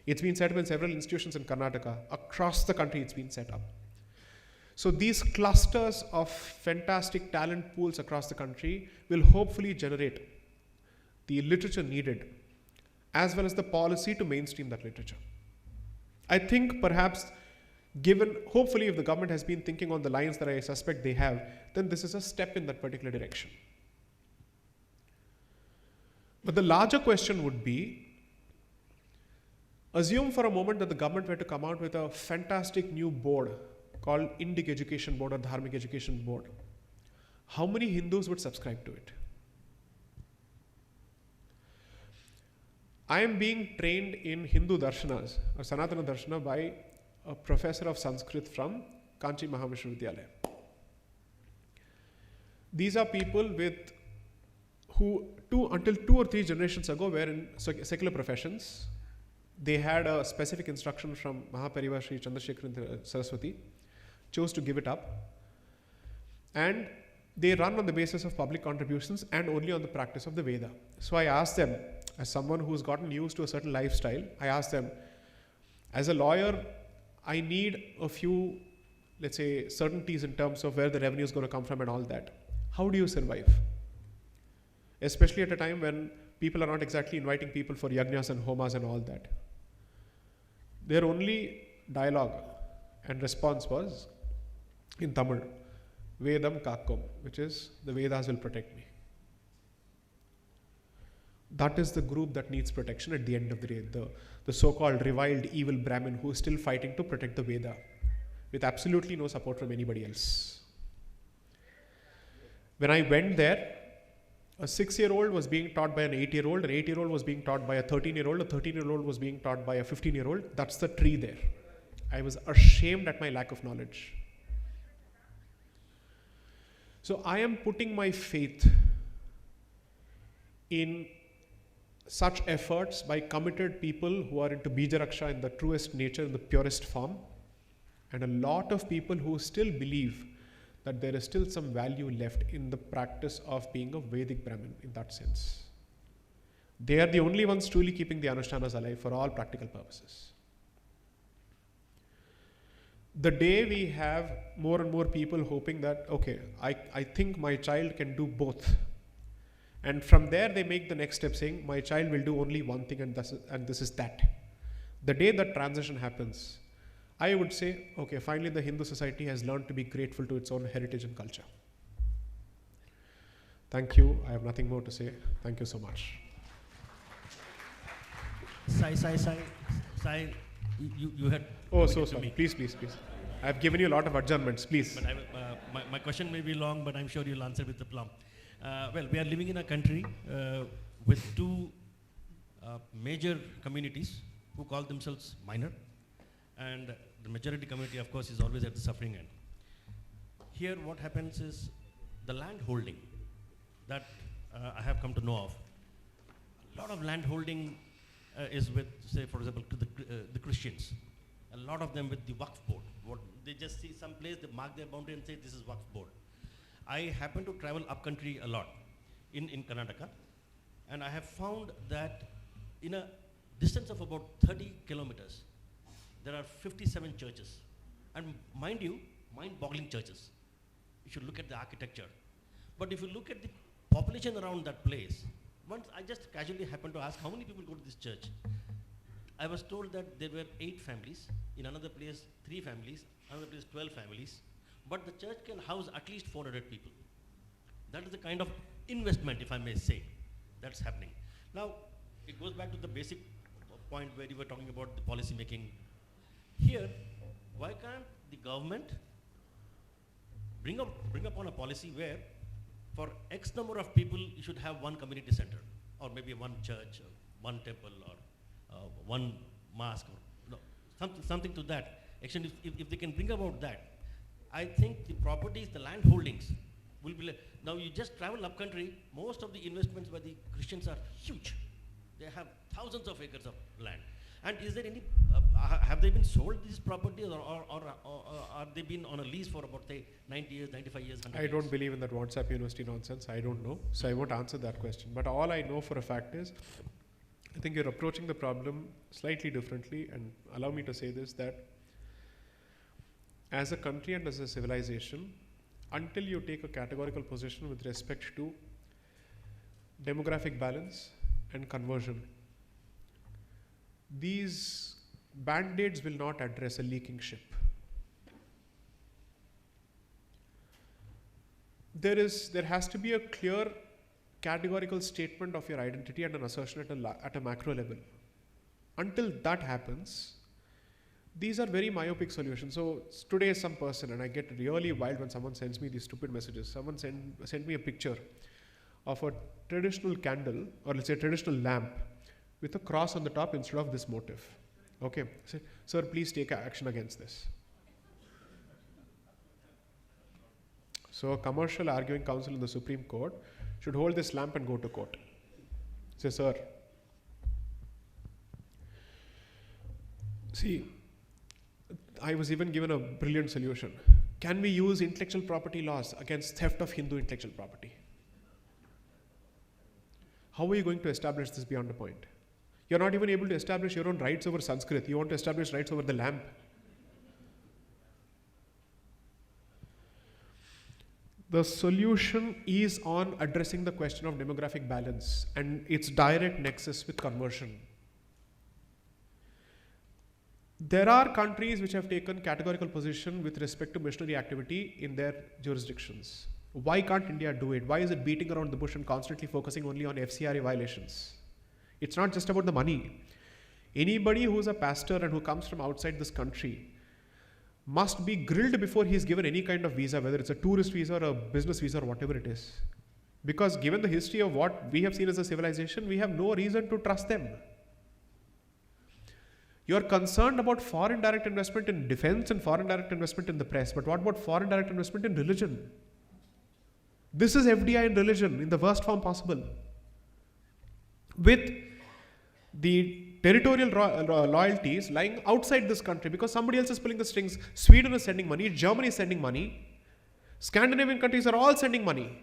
It's been set up in several institutions in Karnataka. Across the country, it's been set up. So these clusters of fantastic talent pools across the country will hopefully generate the literature needed, as well as the policy to mainstream that literature. I think perhaps Given, hopefully, if the government has been thinking on the lines that I suspect they have, then this is a step in that particular direction. But the larger question would be, assume for a moment that the government were to come out with a fantastic new board called INDIC Education Board or Dharmic Education Board. How many Hindus would subscribe to it? I am being trained in Hindu darshanas or Sanatana Darshana by a professor of Sanskrit from Kanchi Mahavishwavidyalaya. These are people who until 2 or 3 generations ago were in secular professions. They had a specific instruction from Mahapariva Sri Chandrasekhar Saraswati, chose to give it up, and they run on the basis of public contributions and only on the practice of the Veda. So I asked them, as someone who's gotten used to a certain lifestyle, I asked them, as a lawyer, I need a few, let's say, certainties in terms of where the revenue is going to come from and all that. How do you survive? Especially at a time when people are not exactly inviting people for yajnas and homas and all that. Their only dialogue and response was in Tamil, Vedam Kakkum, which is the Vedas will protect me. That is the group that needs protection at the end of the day, the so-called reviled evil Brahmin who is still fighting to protect the Veda with absolutely no support from anybody else. When I went there, a 6-year-old was being taught by an 8-year-old, an 8-year-old was being taught by a 13-year-old, a 13-year-old was being taught by a 15-year-old. That's the tree there. I was ashamed at my lack of knowledge. So I am putting my faith in such efforts by committed people who are into Bija Raksha in the truest nature, in the purest form, and a lot of people who still believe that there is still some value left in the practice of being a Vedic Brahmin in that sense. They are the only ones truly keeping the Anushtanas alive for all practical purposes. The day we have more and more people hoping that, okay, I think my child can do both. And from there they make the next step saying, my child will do only one thing and this is that. The day that transition happens, I would say, okay, finally the Hindu society has learned to be grateful to its own heritage and culture. Thank you. I have nothing more to say. Thank you so much. Sai, you had... Oh, so sorry. Please. I have given you a lot of adjournments. Please. But my question may be long, but I'm sure you'll answer with the plum. Well, we are living in a country with 2 major communities who call themselves minor, and the majority community, of course, is always at the suffering end. Here, what happens is the land holding that I have come to know of. A lot of land holding is with, say, for example, to the Christians. A lot of them with the Waqf board. They just see some place, they mark their boundary and say, this is Waqf board. I happen to travel up country a lot in Karnataka, and I have found that in a distance of about 30 kilometers, there are 57 churches. And mind you, mind-boggling churches. You should look at the architecture. But if you look at the population around that place, once I just casually happened to ask how many people go to this church. I was told that there were 8 families, in another place 3 families, another place 12 families, but the church can house at least 400 people. That is the kind of investment, if I may say, that's happening. Now, it goes back to the basic point where you were talking about the policy making. Here, why can't the government bring upon a policy where for X number of people, you should have one community center, or maybe one church, or one temple, or one mosque, or something to that extent. If they can bring about that, I think the properties, the land holdings will be now you just travel up country, most of the investments by the Christians are huge. They have thousands of acres of land. And is there any, have they been sold these properties, or are they been on a lease for about, say, 90 years, 95 years, 100 years? I don't believe in that WhatsApp university nonsense. I don't know. So I won't answer that question. But all I know for a fact is, I think you're approaching the problem slightly differently. And allow me to say this, that as a country and as a civilization, until you take a categorical position with respect to demographic balance and conversion, these band-aids will not address a leaking ship. there has to be a clear categorical statement of your identity and an assertion at a macro level. Until that happens, these are very myopic solutions. So today some person, and I get really wild when someone sends me these stupid messages. Someone sent me a picture of a traditional candle, or let's say a traditional lamp, with a cross on the top instead of this motif. Okay, I said, sir, please take action against this. So a commercial arguing counsel in the Supreme Court should hold this lamp and go to court. Say, sir, see, I was even given a brilliant solution. Can we use intellectual property laws against theft of Hindu intellectual property? How are you going to establish this beyond a point? You're not even able to establish your own rights over Sanskrit. You want to establish rights over the lamp. The solution is on addressing the question of demographic balance and its direct nexus with conversion. There are countries which have taken categorical position with respect to missionary activity in their jurisdictions. Why can't India do it? Why is it beating around the bush and constantly focusing only on FCRA violations? It's not just about the money. Anybody who's a pastor and who comes from outside this country must be grilled before he is given any kind of visa, whether it's a tourist visa or a business visa or whatever it is. Because given the history of what we have seen as a civilization, we have no reason to trust them. You're concerned about foreign direct investment in defense and foreign direct investment in the press, but what about foreign direct investment in religion? This is FDI in religion in the worst form possible. With the territorial loyalties lying outside this country because somebody else is pulling the strings. Sweden is sending money, Germany is sending money, Scandinavian countries are all sending money.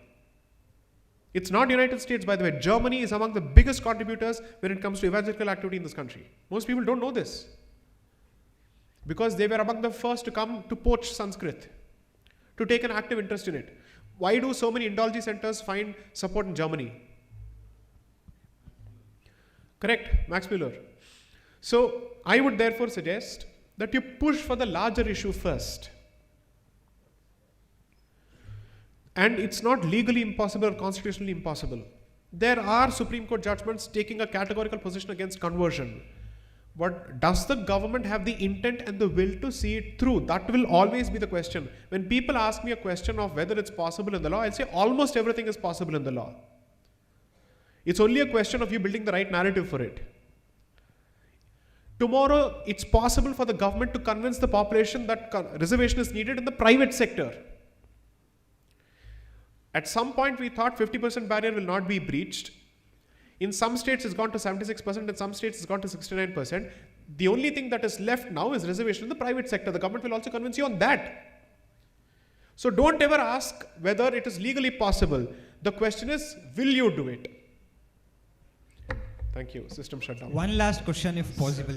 It's not United States, by the way. Germany is among the biggest contributors when it comes to evangelical activity in this country. Most people don't know this because they were among the first to come to poach Sanskrit, to take an active interest in it. Why do so many Indology centers find support in Germany? Correct, Max Muller. So I would therefore suggest that you push for the larger issue first. And it's not legally impossible or constitutionally impossible. There are Supreme Court judgments taking a categorical position against conversion. But does the government have the intent and the will to see it through? That will always be the question. When people ask me a question of whether it's possible in the law, I'll say almost everything is possible in the law. It's only a question of you building the right narrative for it. Tomorrow, it's possible for the government to convince the population that reservation is needed in the private sector. At some point, we thought 50% barrier will not be breached. In some states, it's gone to 76%. In some states, it's gone to 69%. The only thing that is left now is reservation in the private sector. The government will also convince you on that. So don't ever ask whether it is legally possible. The question is, will you do it? Thank you. System shut down. One last question, if possible.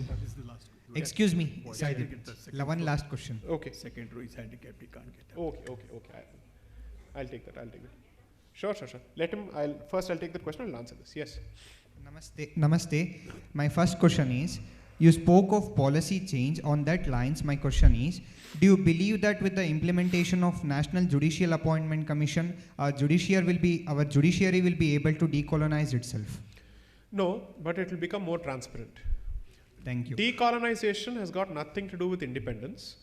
Excuse me, Sai Deepak. One last question. Okay. Second row is handicapped. He can't get up. Okay. I'll take that. Sure. Let him. I'll take that question and I'll answer this. Yes. Namaste. My first question is, you spoke of policy change. On that lines, my question is, do you believe that with the implementation of National Judicial Appointment Commission, our judiciary will be able to decolonize itself? No, but it will become more transparent. Thank you. Decolonization has got nothing to do with independence,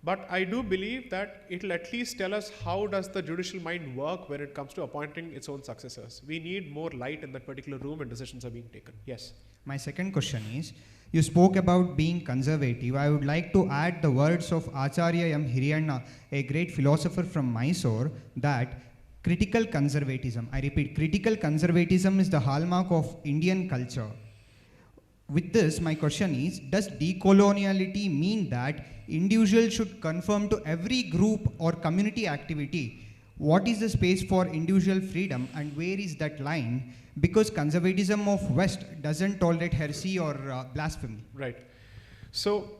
but I do believe that it will at least tell us how does the judicial mind work when it comes to appointing its own successors. We need more light in that particular room when decisions are being taken. Yes. My second question is, you spoke about being conservative. I would like to add the words of Acharya M. Hiriyanna, a great philosopher from Mysore, that critical conservatism, I repeat, critical conservatism is the hallmark of Indian culture. With this, my question is, does decoloniality mean that individuals should conform to every group or community activity? What is the space for individual freedom and where is that line? Because conservatism of West doesn't tolerate heresy or blasphemy. Right. So,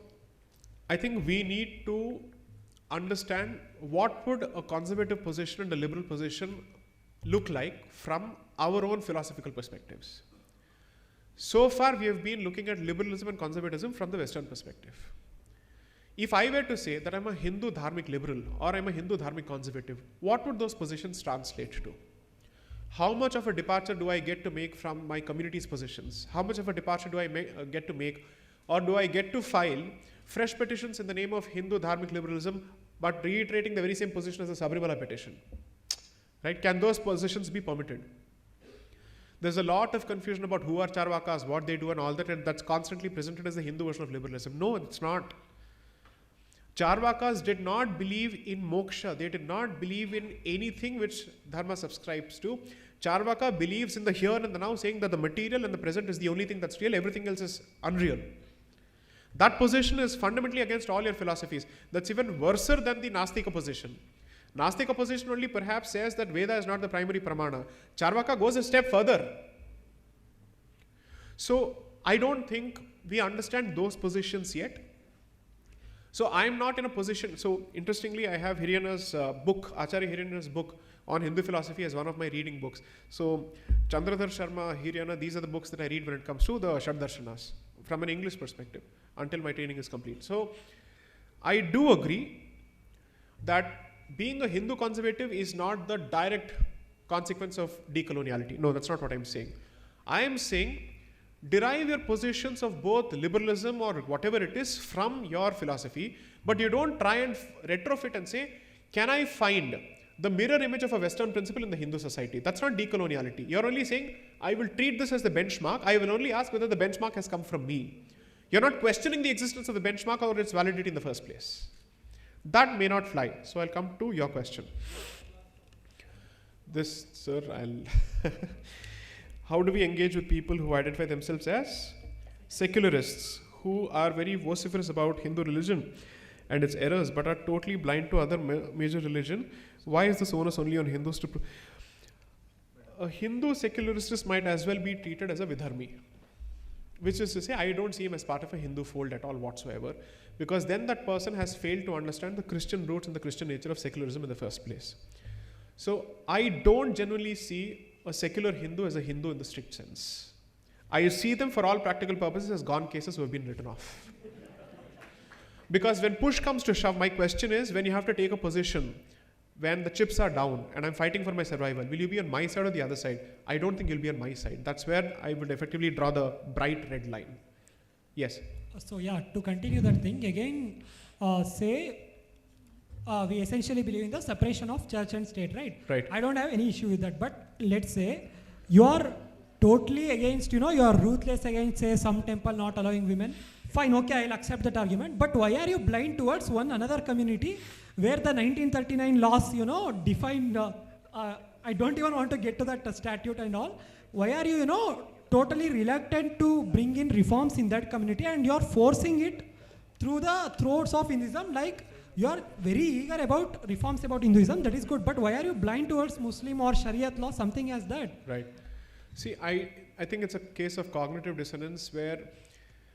I think we need to understand what would a conservative position and a liberal position look like from our own philosophical perspectives. So far, we have been looking at liberalism and conservatism from the Western perspective. If I were to say that I'm a Hindu dharmic liberal or I'm a Hindu dharmic conservative, what would those positions translate to? How much of a departure do I get to make from my community's positions? How much of a departure do I get to make, or do I get to file fresh petitions in the name of Hindu dharmic liberalism, but reiterating the very same position as the Sabrimala petition? Right? Can those positions be permitted? There's a lot of confusion about who are Charvakas, what they do and all that, and that's constantly presented as the Hindu version of liberalism. No, it's not. Charvakas did not believe in moksha. They did not believe in anything which dharma subscribes to. Charvaka believes in the here and the now, saying that the material and the present is the only thing that's real, everything else is unreal. That position is fundamentally against all your philosophies. That's even worse than the Nastika position. Nastika position only perhaps says that Veda is not the primary pramana. Charvaka goes a step further. So I don't think we understand those positions yet. So I'm not in a position, so interestingly I have Hiriyana's book, Acharya Hiriyana's book on Hindu philosophy as one of my reading books. So Chandradhar Sharma, Hiriyana, these are the books that I read when it comes to the Shaddarshanas from an English perspective until my training is complete. So I do agree that being a Hindu conservative is not the direct consequence of decoloniality. No, that's not what I'm saying. I am saying derive your positions of both liberalism or whatever it is from your philosophy, but you don't try and retrofit and say, can I find the mirror image of a Western principle in the Hindu society? That's not decoloniality. You're only saying, I will treat this as the benchmark. I will only ask whether the benchmark has come from me. You're not questioning the existence of the benchmark or its validity in the first place. That may not fly. So I'll come to your question. This, sir, how do we engage with people who identify themselves as secularists, who are very vociferous about Hindu religion and its errors, but are totally blind to other major religion? Why is this onus only on Hindus to... A Hindu secularist might as well be treated as a Vidharmi, which is to say, I don't see him as part of a Hindu fold at all whatsoever, because then that person has failed to understand the Christian roots and the Christian nature of secularism in the first place. So I don't generally see a secular Hindu as a Hindu in the strict sense. I see them for all practical purposes as gone cases who have been written off. Because when push comes to shove, my question is, when you have to take a position, when the chips are down and I'm fighting for my survival, will you be on my side or the other side? I don't think you'll be on my side. That's where I would effectively draw the bright red line. Yes? So yeah, to continue that thing, again, we essentially believe in the separation of church and state, right? Right. I don't have any issue with that, but let's say you are totally against, you are ruthless against, say, some temple not allowing women. Fine, okay, I'll accept that argument, but why are you blind towards another community where the 1939 laws, defined, I don't even want to get to that statute and all. Why are you, totally reluctant to bring in reforms in that community, and you're forcing it through the throats of Hinduism? Like, you're very eager about reforms about Hinduism, that is good, but why are you blind towards Muslim or Shariat law, something as that? Right. See, I think it's a case of cognitive dissonance where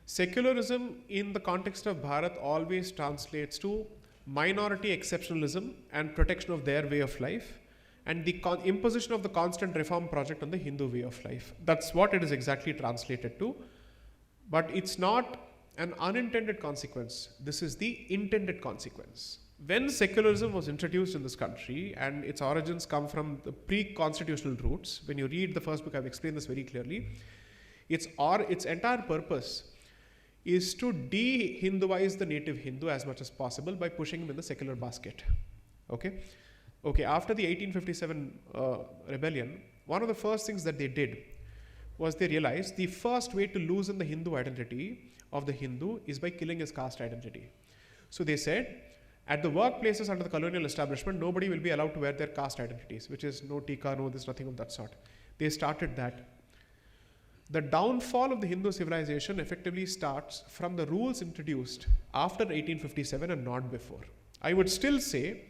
secularism in the context of Bharat always translates to minority exceptionalism and protection of their way of life, and the imposition of the constant reform project on the Hindu way of life. That's what it is exactly translated to, but it's not an unintended consequence. This is the intended consequence. When secularism was introduced in this country, and its origins come from the pre-constitutional roots, when you read the first book, I've explained this very clearly, its entire purpose is to de-Hinduize the native Hindu as much as possible by pushing him in the secular basket. Okay? After the 1857 rebellion, one of the first things that they did was they realized the first way to loosen the Hindu identity of the Hindu is by killing his caste identity. So they said, at the workplaces under the colonial establishment, nobody will be allowed to wear their caste identities, which is no tika, no this, nothing of that sort. They started that. The downfall of the Hindu civilization effectively starts from the rules introduced after 1857 and not before. I would still say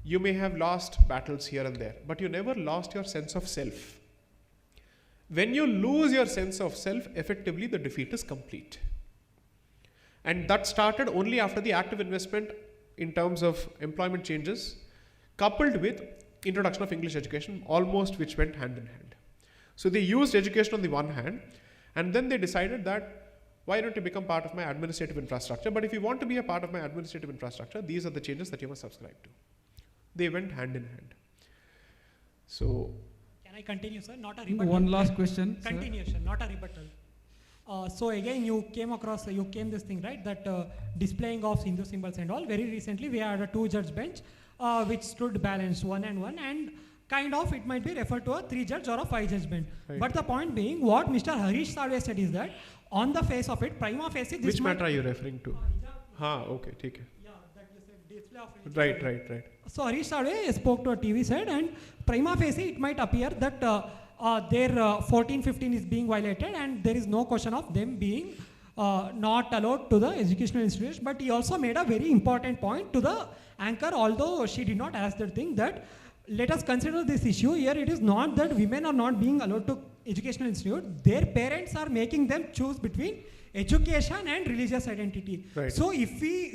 you may have lost battles here and there, but you never lost your sense of self. When you lose your sense of self, effectively the defeat is complete. And that started only after the active investment in terms of employment changes, coupled with introduction of English education, almost which went hand in hand. So they used education on the one hand, and then they decided that Why don't you become part of my administrative infrastructure? But if you want to be a part of my administrative infrastructure, these are the changes that you must subscribe to. They went hand in hand. So, can I continue, sir? Not a rebuttal. One last question. Continuation, not a rebuttal. So again, you came this thing, right? That displaying of Hindu symbols and all. Very recently, we had a 2-judge bench which stood balanced 1 and 1, and kind of it might be referred to a 3-judge or a 5-judge bench. Right. But the point being, what Mr. Harish Salve said is that on the face of it, prima facie, this which matter are you referring to? Okay, take it. Yeah, that you said display of religion. Right. So Harish Salve spoke to a TV side, and prima facie it might appear that their 14-15 is being violated, and there is no question of them being not allowed to the educational institution. But he also made a very important point to the anchor, although she did not ask that thing, that let us consider this issue here. It is not that women are not being allowed to educational institute. Their parents are making them choose between education and religious identity. Right. So if we,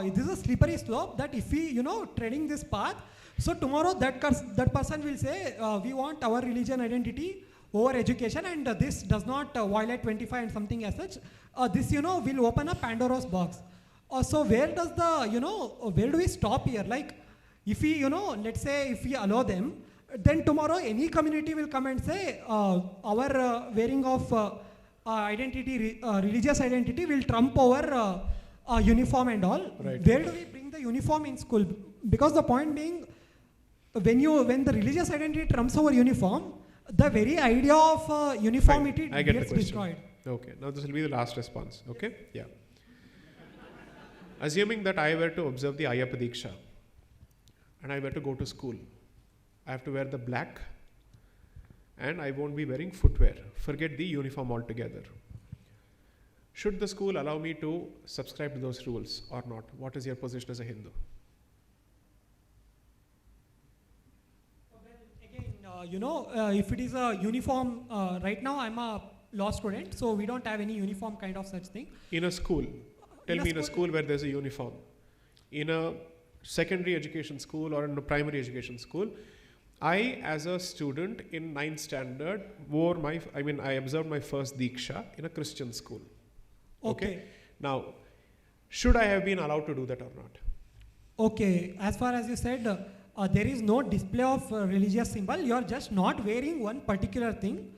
this is a slippery slope, that if we, treading this path, so tomorrow that person will say, we want our religion identity over education, and this does not violate 25 and something as such. This, will open a Pandora's box. So where does where do we stop here? Like, if we, let's say if we allow them, then tomorrow any community will come and say, our wearing of identity, religious identity will trump over uniform and all. Right. Where do we bring the uniform in school? Because the point being, when the religious identity trumps over uniform, the very idea of uniformity gets destroyed. Okay, now this will be the last response. Okay, yeah. Assuming that I were to observe the Ayyappa Diksha and I were to go to school, I have to wear the black and I won't be wearing footwear. Forget the uniform altogether. Should the school allow me to subscribe to those rules or not? What is your position as a Hindu? If it is a uniform, right now I'm a law student, so we don't have any uniform kind of such thing. In a school, tell me in a school where there's a uniform. In a secondary education school or in a primary education school, I as a student in 9th standard I observed my first Diksha in a Christian school. Okay. Now, should I have been allowed to do that or not? Okay, as far as you said, there is no display of religious symbol. You are just not wearing one particular thing,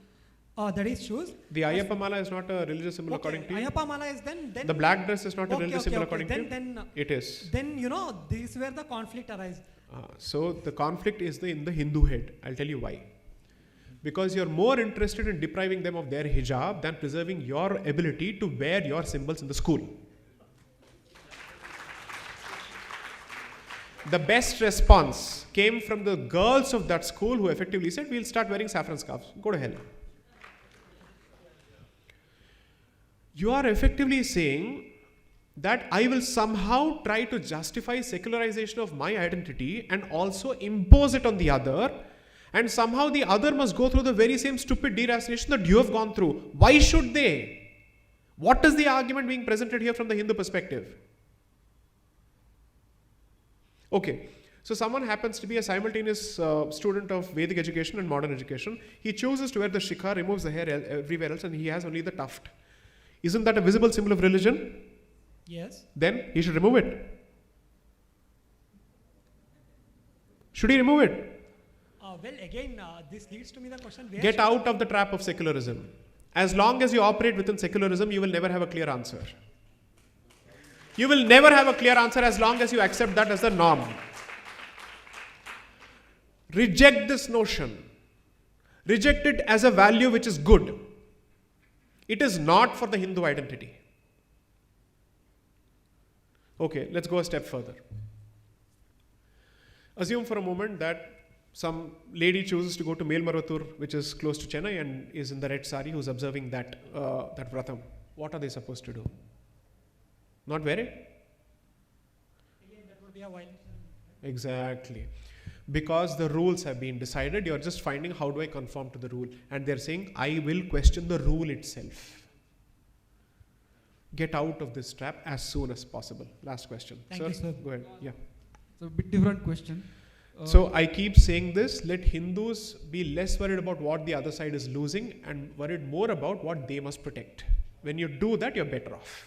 that is shoes. The Ayyappa Mala is not a religious symbol according to you? Ayyappa Mala is then the black dress is not a religious symbol according to you? Then it is. Then, this is where the conflict arises. So the conflict is in the Hindu head. I'll tell you why. Because you're more interested in depriving them of their hijab than preserving your ability to wear your symbols in the school. The best response came from the girls of that school who effectively said, we'll start wearing saffron scarves. Go to hell. You are effectively saying that I will somehow try to justify secularization of my identity and also impose it on the other, and somehow the other must go through the very same stupid deracination that you have gone through. Why should they? What is the argument being presented here from the Hindu perspective? Okay, so someone happens to be a simultaneous student of Vedic education and modern education. He chooses to wear the shikha, removes the hair everywhere else, and he has only the tuft. Isn't that a visible symbol of religion? Yes. Then he should remove it. Should he remove it? Well, again, this leads to me the question, where get out of the trap of secularism. As long as you operate within secularism, you will never have a clear answer. You will never have a clear answer as long as you accept that as the norm. Reject this notion. Reject it as a value which is good. It is not for the Hindu identity. Okay, let's go a step further. Assume for a moment that some lady chooses to go to Melmarvatur, which is close to Chennai, and is in the red sari, who's observing that vratam. What are they supposed to do? Not wear it? Again, that would be a violation. Exactly. Because the rules have been decided, you're just finding how do I conform to the rule. And they're saying, I will question the rule itself. Get out of this trap as soon as possible. Last question. Thank you, sir. Go ahead. Yeah. It's a bit different question. So I keep saying this, let Hindus be less worried about what the other side is losing and worried more about what they must protect. When you do that, you're better off.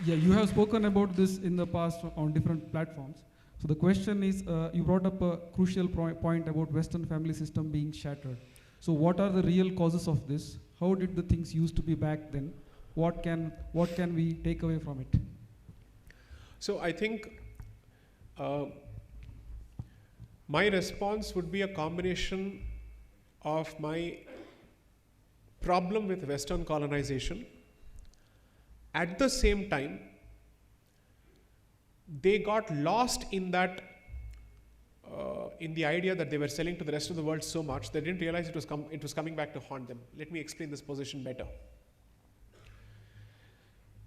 Yeah, you have spoken about this in the past on different platforms. So the question is, you brought up a crucial point about Western family system being shattered. So what are the real causes of this? How did the things used to be back then? What can we take away from it? So I think my response would be a combination of my problem with Western colonization. At the same time, they got lost in that, in the idea that they were selling to the rest of the world so much, they didn't realize it was coming back to haunt them. Let me explain this position better.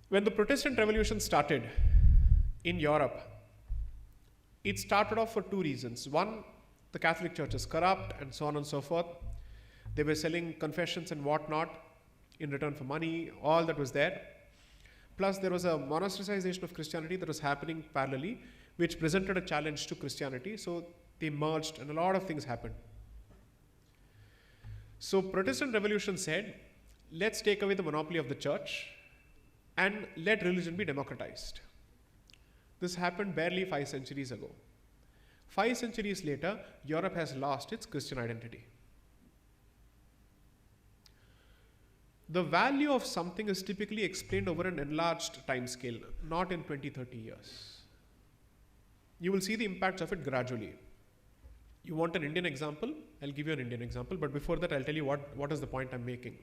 When the Protestant Revolution started in Europe, it started off for two reasons. One, the Catholic Church is corrupt and so on and so forth. They were selling confessions and whatnot in return for money, all that was there. Plus, there was a monasticization of Christianity that was happening parallelly, which presented a challenge to Christianity. So they merged and a lot of things happened. So Protestant Revolution said, let's take away the monopoly of the church and let religion be democratized. This happened barely 5 centuries ago. 5 centuries later, Europe has lost its Christian identity. The value of something is typically explained over an enlarged time scale, not in 20-30 years. You will see the impacts of it gradually. You want an Indian example? I'll give you an Indian example, but before that I'll tell you what is the point I'm making.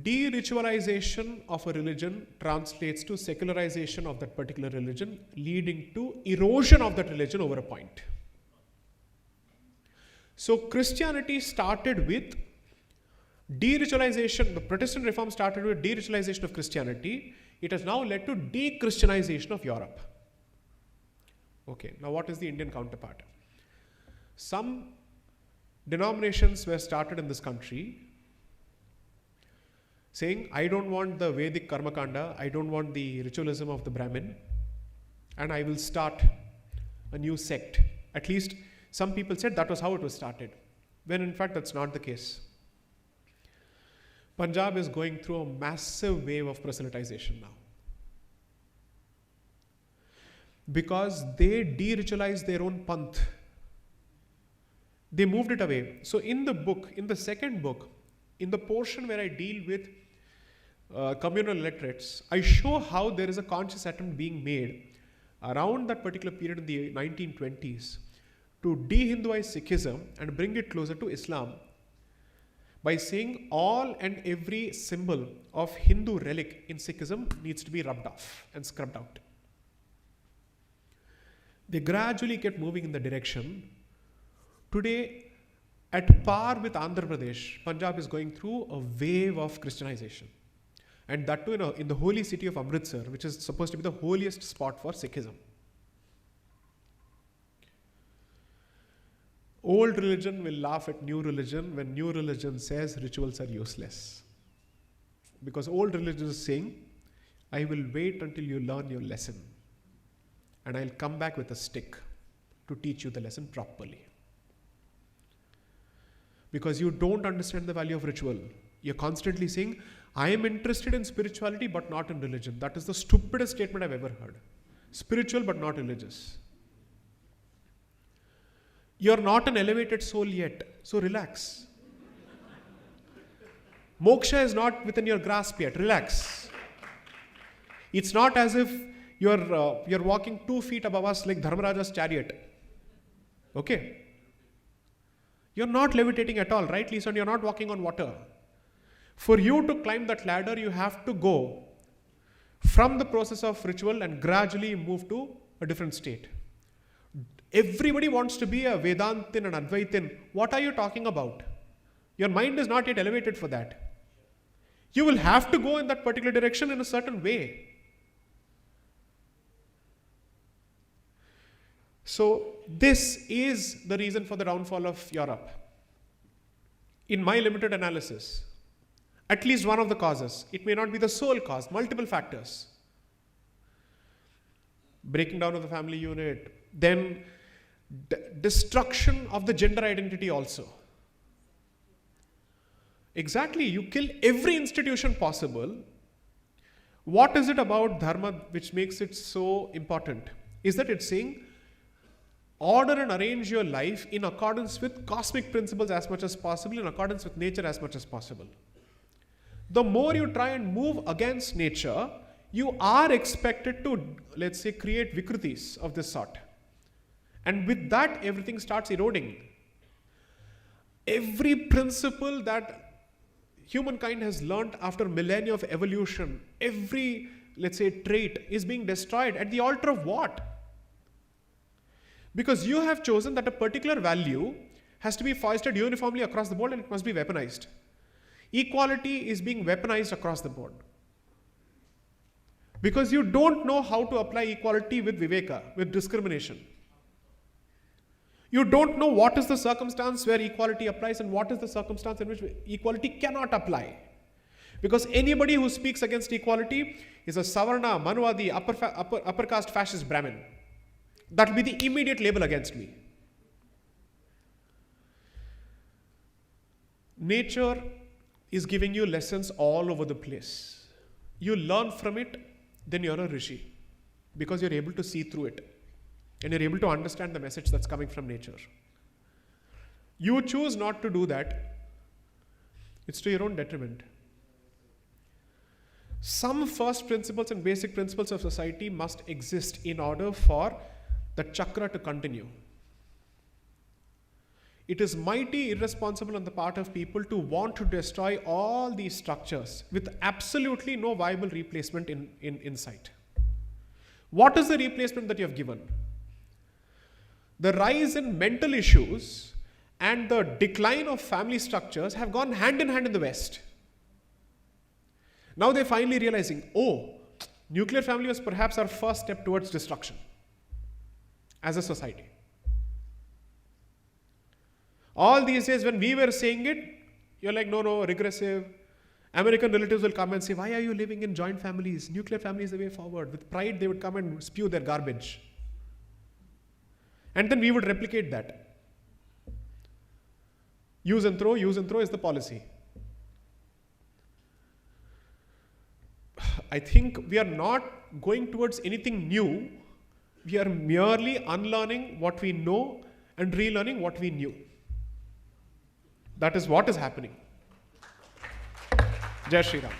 De-ritualization of a religion translates to secularization of that particular religion, leading to erosion of that religion over a point. So Christianity started with de-ritualization. The Protestant reform started with de-ritualization of Christianity. It has now led to de-Christianization of Europe. Okay, now what is the Indian counterpart? Some denominations were started in this country saying, I don't want the Vedic Karmakanda, I don't want the ritualism of the Brahmin, and I will start a new sect. At least some people said that was how it was started, when in fact that's not the case. Punjab is going through a massive wave of proselytization now, because they de-ritualized their own panth. They moved it away. So in the book, in the second book, in the portion where I deal with communal electorates, I show how there is a conscious attempt being made around that particular period in the 1920s to de-Hinduize Sikhism and bring it closer to Islam by saying all and every symbol of Hindu relic in Sikhism needs to be rubbed off and scrubbed out. They gradually kept moving in the direction. Today, at par with Andhra Pradesh, Punjab is going through a wave of Christianization. And that too in the holy city of Amritsar, which is supposed to be the holiest spot for Sikhism. Old religion will laugh at new religion when new religion says rituals are useless. Because old religion is saying, I will wait until you learn your lesson. And I'll come back with a stick to teach you the lesson properly. Because you don't understand the value of ritual. You're constantly saying, I am interested in spirituality but not in religion. That is the stupidest statement I've ever heard. Spiritual but not religious. You're not an elevated soul yet, so relax. Moksha is not within your grasp yet, relax. It's not as if you're walking 2 feet above us like Dharmaraja's chariot. Okay? You're not levitating at all, right, Lisa? And you're not walking on water. For you to climb that ladder, you have to go from the process of ritual and gradually move to a different state. Everybody wants to be a Vedantin and Advaitin. What are you talking about? Your mind is not yet elevated for that. You will have to go in that particular direction in a certain way. So this is the reason for the downfall of Europe. In my limited analysis, at least one of the causes. It may not be the sole cause, multiple factors. Breaking down of the family unit, then destruction of the gender identity also. Exactly, you kill every institution possible. What is it about dharma which makes it so important? Is that it's saying, order and arrange your life in accordance with cosmic principles as much as possible, in accordance with nature as much as possible. The more you try and move against nature, you are expected to, let's say, create vikritis of this sort. And with that, everything starts eroding. Every principle that humankind has learnt after millennia of evolution, every, let's say, trait is being destroyed at the altar of what? Because you have chosen that a particular value has to be foisted uniformly across the board and it must be weaponized. Equality is being weaponized across the board. Because you don't know how to apply equality with viveka, with discrimination. You don't know what is the circumstance where equality applies and what is the circumstance in which equality cannot apply. Because anybody who speaks against equality is a Savarna, Manuvadi, upper caste fascist Brahmin. That will be the immediate label against me. Nature is giving you lessons all over the place. You learn from it, then you're a rishi. Because you're able to see through it. And you're able to understand the message that's coming from nature. You choose not to do that, it's to your own detriment. Some first principles and basic principles of society must exist in order for the chakra to continue. It is mighty irresponsible on the part of people to want to destroy all these structures with absolutely no viable replacement in sight. What is the replacement that you have given? The rise in mental issues and the decline of family structures have gone hand in hand in the West. Now they're finally realizing, oh, nuclear family was perhaps our first step towards destruction as a society. All these days when we were saying it, you're like, no, regressive. American relatives will come and say, why are you living in joint families? Nuclear family is the way forward. With pride, they would come and spew their garbage. And then we would replicate that. Use and throw is the policy. I think we are not going towards anything new. We are merely unlearning what we know and relearning what we knew. That is what is happening. Jai Shri Ram.